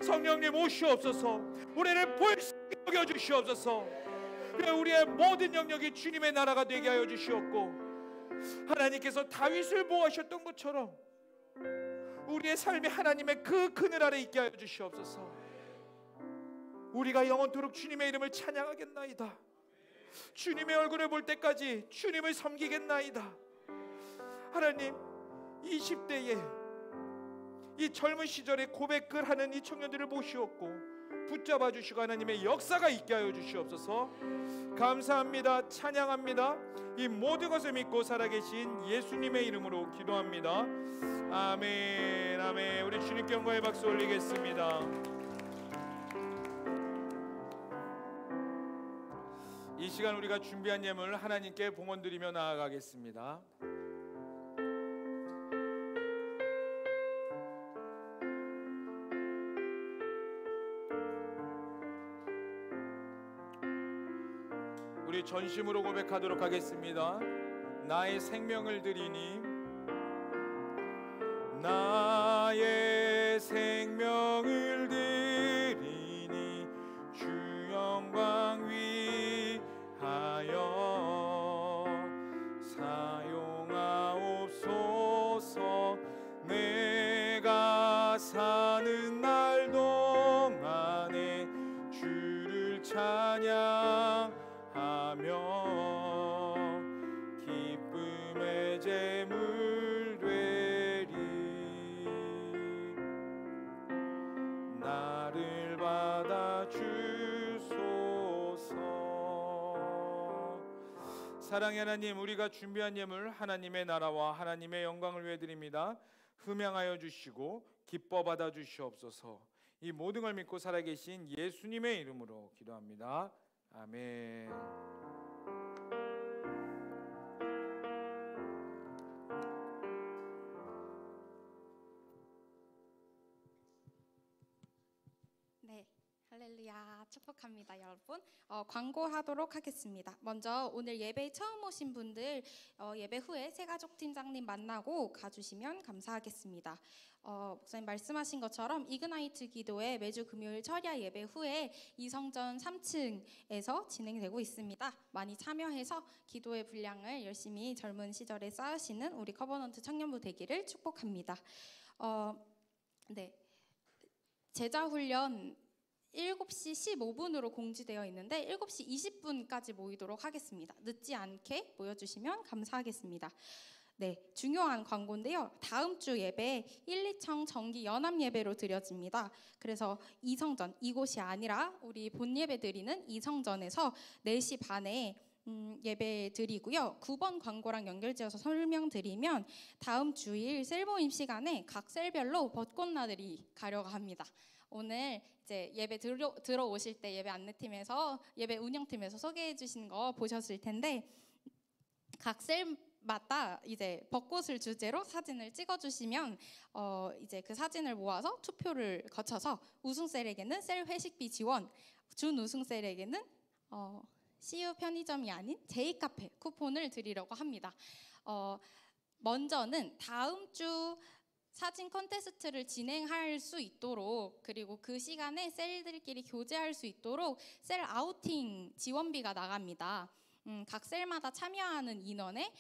성령님 오시옵소서. 우리를 불쌍히 여겨 주시옵소서. 우리의 모든 영역이 주님의 나라가 되게 하여 주시옵고 하나님께서 다윗을 보호하셨던 것처럼 우리의 삶이 하나님의 그 그늘 아래 있게 하여 주시옵소서. 우리가 영원토록 주님의 이름을 찬양하겠나이다. 주님의 얼굴을 볼 때까지 주님을 섬기겠나이다. 하나님, 20대에 이 젊은 시절에 고백을 하는 이 청년들을 모시었고 붙잡아 주시고 하나님의 역사가 있게 하여 주시옵소서. 감사합니다. 찬양합니다. 이 모든 것을 믿고 살아계신 예수님의 이름으로 기도합니다. 아멘, 아멘. 우리 주님께 영광의 박수 올리겠습니다. 이 시간 우리가 준비한 예물 하나님께 봉헌드리며 나아가겠습니다. 우리 전심으로 고백하도록 하겠습니다. 나의 생명을 드리니 나의 생명을 드리니 주 영광 위하여 사용하옵소서. 내가 사는 날 동안에 주를 찬양하며 기쁨의 제물 되리. 나를 받아 주소서. 사랑의 하나님, 우리가 준비한 예물 하나님의 나라와 하나님의 영광을 위해 드립니다. 흠양하여 주시고 기뻐 받아 주시옵소서. 이 모든 걸 믿고 살아계신 예수님의 이름으로 기도합니다. 아멘. 네, 할렐루야. 축복합니다, 여러분. 광고하도록 하겠습니다. 먼저 오늘 예배에 처음 오신 분들 예배 후에 새가족 팀장님 만나고 가주시면 감사하겠습니다. 목사님 말씀하신 것처럼 이그나이트 기도회 매주 금요일 철야 예배 후에 이성전 3층에서 진행되고 있습니다. 많이 참여해서 기도의 분량을 열심히 젊은 시절에 쌓으시는 우리 커버넌트 청년부 되기를 축복합니다. 네, 제자훈련 7시 15분으로 공지되어 있는데 7시 20분까지 모이도록 하겠습니다. 늦지 않게 모여주시면 감사하겠습니다. 네, 중요한 광고인데요. 다음 주 예배 1, 2청 정기 연합 예배로 드려집니다. 그래서 이성전, 이곳이 아니라 우리 본 예배 드리는 이성전에서 4시 반에 예배 드리고요. 9번 광고랑 연결지어서 설명드리면 다음 주일 셀 모임 시간에 각 셀별로 벚꽃나들이 가려고 합니다. 오늘 이제 예배 들어오실 때 예배 안내팀에서 예배 운영팀에서 소개해 주신 거 보셨을 텐데 각 셀마다 이제 벚꽃을 주제로 사진을 찍어주시면 이제 그 사진을 모아서 투표를 거쳐서 우승 셀에게는 셀 회식비 지원, 준우승 셀에게는 CU 편의점이 아닌 제이카페 쿠폰을 드리려고 합니다. 먼저는 다음 주 사진 콘테스트를 진행할 수 있도록 그리고 그 시간에 셀들끼리 교제할 수 있도록 셀 아우팅 지원비가 나갑니다. 각 셀마다 참여하는 인원에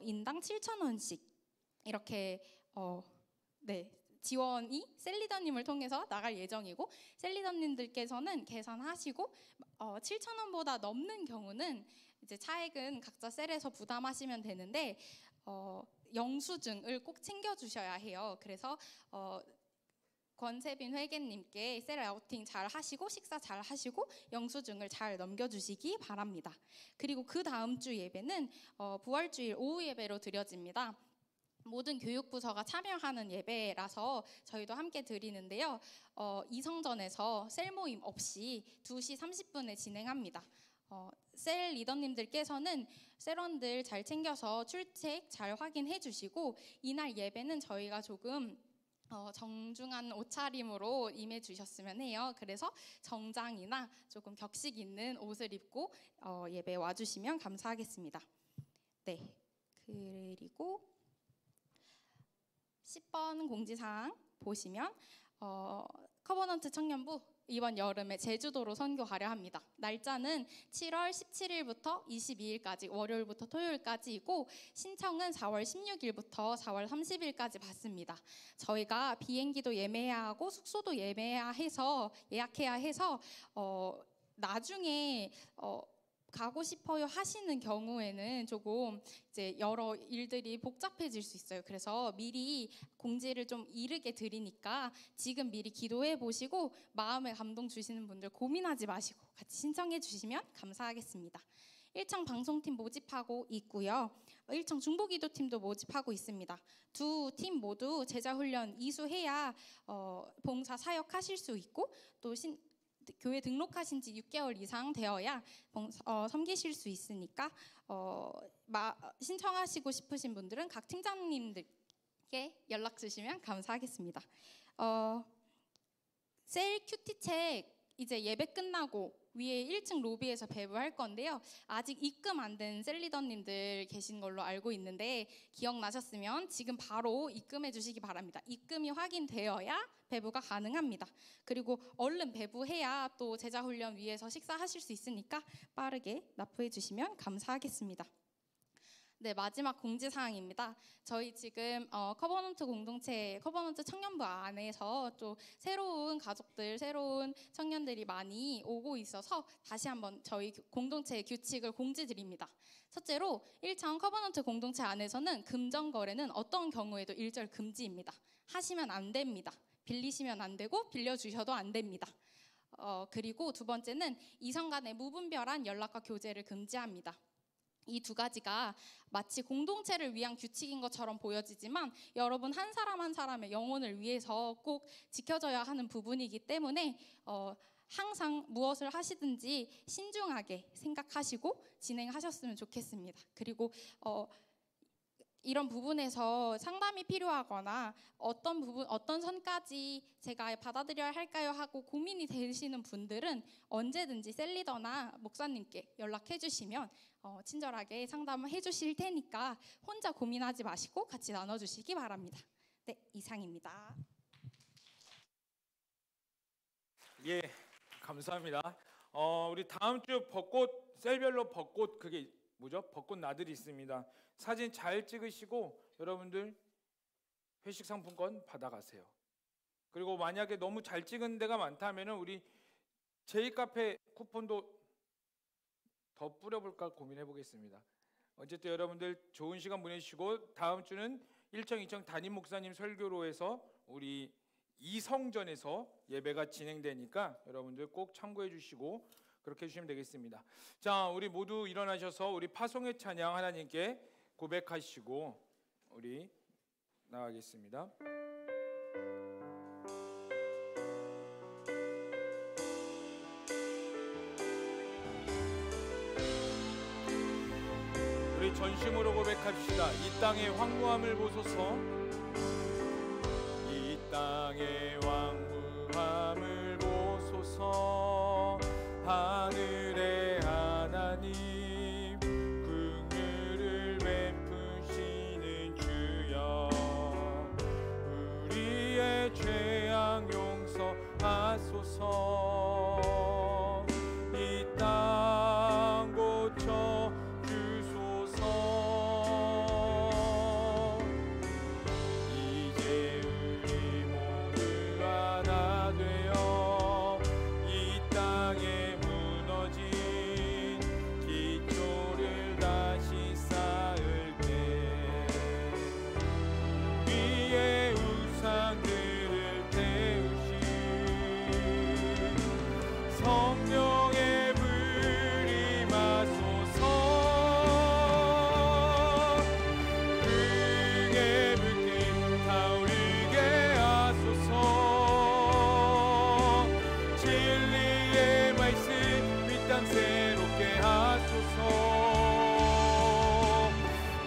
인당 7,000원씩 이렇게 네, 지원이 셀리더님을 통해서 나갈 예정이고 셀리더님들께서는 계산하시고 7,000원보다 넘는 경우는 이제 차액은 각자 셀에서 부담하시면 되는데 영수증을 꼭 챙겨주셔야 해요. 그래서 권세빈 회계님께 셀 아우팅 잘 하시고 식사 잘 하시고 영수증을 잘 넘겨주시기 바랍니다. 그리고 그 다음 주 예배는 부활주일 오후 예배로 드려집니다. 모든 교육부서가 참여하는 예배라서 저희도 함께 드리는데요. 이성전에서 셀 모임 없이 2시 30분에 진행합니다. 셀 리더님들께서는 셀원들 잘 챙겨서 출첵 잘 확인해 주시고 이날 예배는 저희가 조금 정중한 옷차림으로 임해 주셨으면 해요. 그래서 정장이나 조금 격식 있는 옷을 입고 예배 와주시면 감사하겠습니다. 네, 그리고 10번 공지사항 보시면 커버넌트 청년부 이번 여름에 제주도로 선교 가려 합니다. 날짜는 7월 17일부터 22일까지 월요일부터 토요일까지이고 신청은 4월 16일부터 4월 30일까지 받습니다. 저희가 비행기도 예매해야 하고 숙소도 예매해야 해서 예약해야 해서 나중에 가고 싶어요 하시는 경우에는 조금 이제 여러 일들이 복잡해질 수 있어요. 그래서 미리 공지를 좀 이르게 드리니까 지금 미리 기도해 보시고 마음에 감동 주시는 분들 고민하지 마시고 같이 신청해 주시면 감사하겠습니다. 1청 방송팀 모집하고 있고요. 1청 중보기도팀도 모집하고 있습니다. 두 팀 모두 제자훈련 이수해야 봉사 사역하실 수 있고 또 교회 등록하신 지 6개월 이상 되어야 섬기실 수 있으니까 신청하시고 싶으신 분들은 각 팀장님들께 연락 주시면 감사하겠습니다. 셀 큐티책 이제 예배 끝나고 위에 1층 로비에서 배부할 건데요. 아직 입금 안 된 셀리더님들 계신 걸로 알고 있는데 기억나셨으면 지금 바로 입금해 주시기 바랍니다. 입금이 확인되어야 배부가 가능합니다. 그리고 얼른 배부해야 또 제자훈련 위에서 식사하실 수 있으니까 빠르게 납부해 주시면 감사하겠습니다. 네, 마지막 공지사항입니다. 저희 지금 커버넌트 공동체, 커버넌트 청년부 안에서 또 새로운 가족들, 새로운 청년들이 많이 오고 있어서 다시 한번 저희 공동체 규칙을 공지드립니다. 첫째로 1청 커버넌트 공동체 안에서는 금전거래는 어떤 경우에도 일절 금지입니다. 하시면 안 됩니다. 빌리시면 안 되고 빌려주셔도 안 됩니다. 그리고 두 번째는 이성 간의 무분별한 연락과 교제를 금지합니다. 이 두 가지가 마치 공동체를 위한 규칙인 것처럼 보여지지만 여러분 한 사람 한 사람의 영혼을 위해서 꼭 지켜져야 하는 부분이기 때문에 항상 무엇을 하시든지 신중하게 생각하시고 진행하셨으면 좋겠습니다. 그리고 이런 부분에서 상담이 필요하거나 어떤 선까지 제가 받아들여야 할까요 하고 고민이 되시는 분들은 언제든지 셀리더나 목사님께 연락해 주시면 친절하게 상담을 해 주실 테니까 혼자 고민하지 마시고 같이 나눠주시기 바랍니다. 네, 이상입니다. 예, 감사합니다. 우리 다음 주 벚꽃 셀별로 벚꽃 그게 뭐죠? 벚꽃 나들이 있습니다. 사진 잘 찍으시고 여러분들 회식 상품권 받아가세요. 그리고 만약에 너무 잘 찍은 데가 많다면은 우리 제이카페 쿠폰도 더 뿌려볼까 고민해 보겠습니다. 어쨌든 여러분들 좋은 시간 보내시고 다음 주는 일청 담임 목사님 설교로해서 우리 이성전에서 예배가 진행되니까 여러분들 꼭 참고해 주시고 그렇게 해주시면 되겠습니다. 자, 우리 모두 일어나셔서 우리 파송의 찬양 하나님께 고백하시고 우리 나가겠습니다. 우리 전심으로 고백합시다. 이 땅의 황무함을 보소서. 이 땅의 황무함을 보소서. 하늘의 하나님 긍휼을 베푸시는 주여, 우리의 죄악 용서하소서. 이 땅 고쳐 주소서. 이제 우리 모두 하나 되어 이 땅에 무너진 기초를 다시 쌓을 때 위의 우상들을 태우신 성령의 불이 마소서. 크게 불길 타오르게 하소서. 진리의 말씀 이 땅 새롭게 하소서.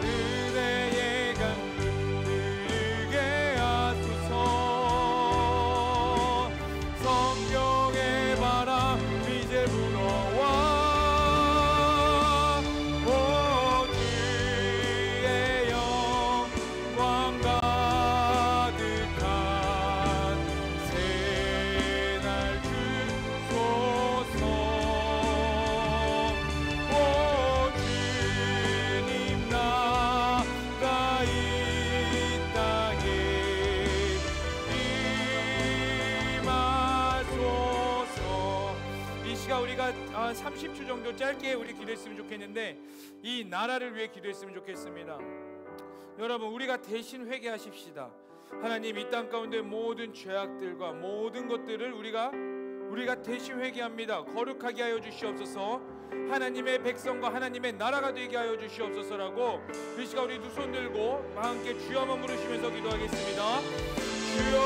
은혜의 강물 흐르게 하소서. 성령의 바람 이제 불어와. 오 주의 영광 가득한 새날 주소서. 오 주님 나가 이 땅에 임하소서. 이 시간 우리가 30초 정도 짧게 우리 기도했으면 좋겠는데 이 나라를 위해 기도했으면 좋겠습니다. 여러분, 우리가 대신 회개하십시다. 하나님, 이 땅 가운데 모든 죄악들과 모든 것들을 우리가 대신 회개합니다. 거룩하게 하여 주시옵소서. 하나님의 백성과 하나님의 나라가 되게 하여 주시옵소서라고 이 시간 우리 두 손 들고 함께 주여만 부르시면서 기도하겠습니다. 주여.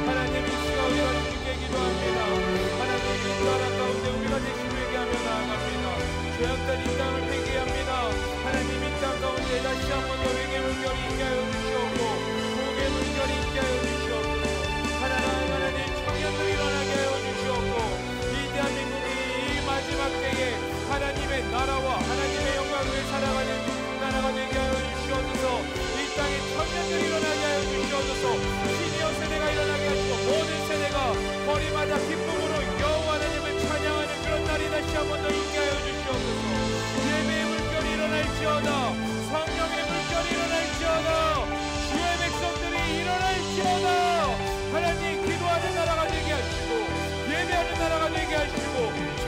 하나님, 이 시간 우리가 주님께 기도합니다. 하나님, 이 나라 가운데 우리가 대신 회개하며 나아갑니다. 죄악들 이 땅을 회개합니다. 하나님, 이 땅 가운데 다시 한번 더 회개 물결이 있게 하여 주시옵고 복의 물결이 있게 하여 주시옵고 하나님 청년도 일어나게 하여 주시옵고 이 대한민국이 이 마지막 때에 하나님의 나라와 하나님의 영광을 살아가는 나라가 되게 하여 주시옵소서. 이 땅에 청년들이 일어나게 하여 주시옵소서. 시니어 세대가 일어나게 하시고 모든 세대가 거리마다 기쁨으로 여호와 하나님을 찬양하는 그런 날이 다시 한번 더 있게 하여 주시옵소서. 예배의 물결이 일어날지어다. 성령의 물결이 일어날지어다. 주의 백성들이 일어날지어다. 하나님, 기도하는 나라가 되게 하시고 예배하는 나라가 되게 하시고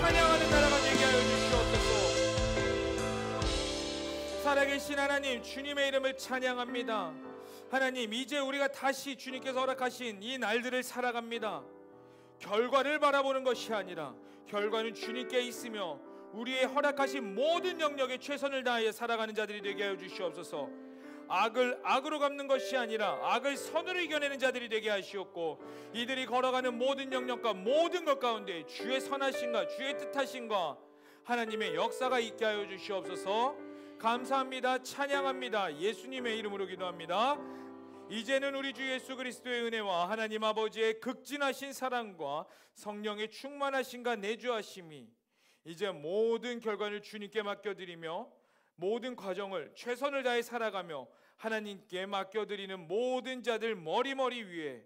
찬양하는 나라가 되게 하여 주시옵소서. 살아계신 하나님, 주님의 이름을 찬양합니다. 하나님, 이제 우리가 다시 주님께서 허락하신 이 날들을 살아갑니다. 결과를 바라보는 것이 아니라 결과는 주님께 있으며 우리의 허락하신 모든 영역에 최선을 다하여 살아가는 자들이 되게 하여 주시옵소서. 악을 악으로 갚는 것이 아니라 악을 선으로 이겨내는 자들이 되게 하시옵고 이들이 걸어가는 모든 영역과 모든 것 가운데 주의 선하심과 주의 뜻하심과 하나님의 역사가 있게 하여 주시옵소서. 감사합니다. 찬양합니다. 예수님의 이름으로 기도합니다. 이제는 우리 주 예수 그리스도의 은혜와 하나님 아버지의 극진하신 사랑과 성령의 충만하심과 내주하심이 이제 모든 결과를 주님께 맡겨드리며 모든 과정을 최선을 다해 살아가며 하나님께 맡겨드리는 모든 자들 머리머리 위에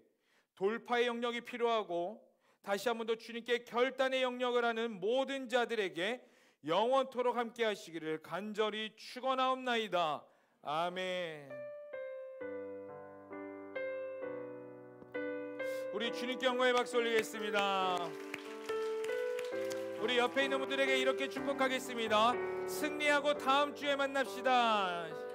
돌파의 영역이 필요하고 다시 한 번 더 주님께 결단의 영역을 하는 모든 자들에게 영원토록 함께 하시기를 간절히 축원하옵나이다. 아멘. 우리 주님께 영광의 박수 올리겠습니다. 우리 옆에 있는 분들에게 이렇게 축복하겠습니다. 승리하고 다음 주에 만납시다.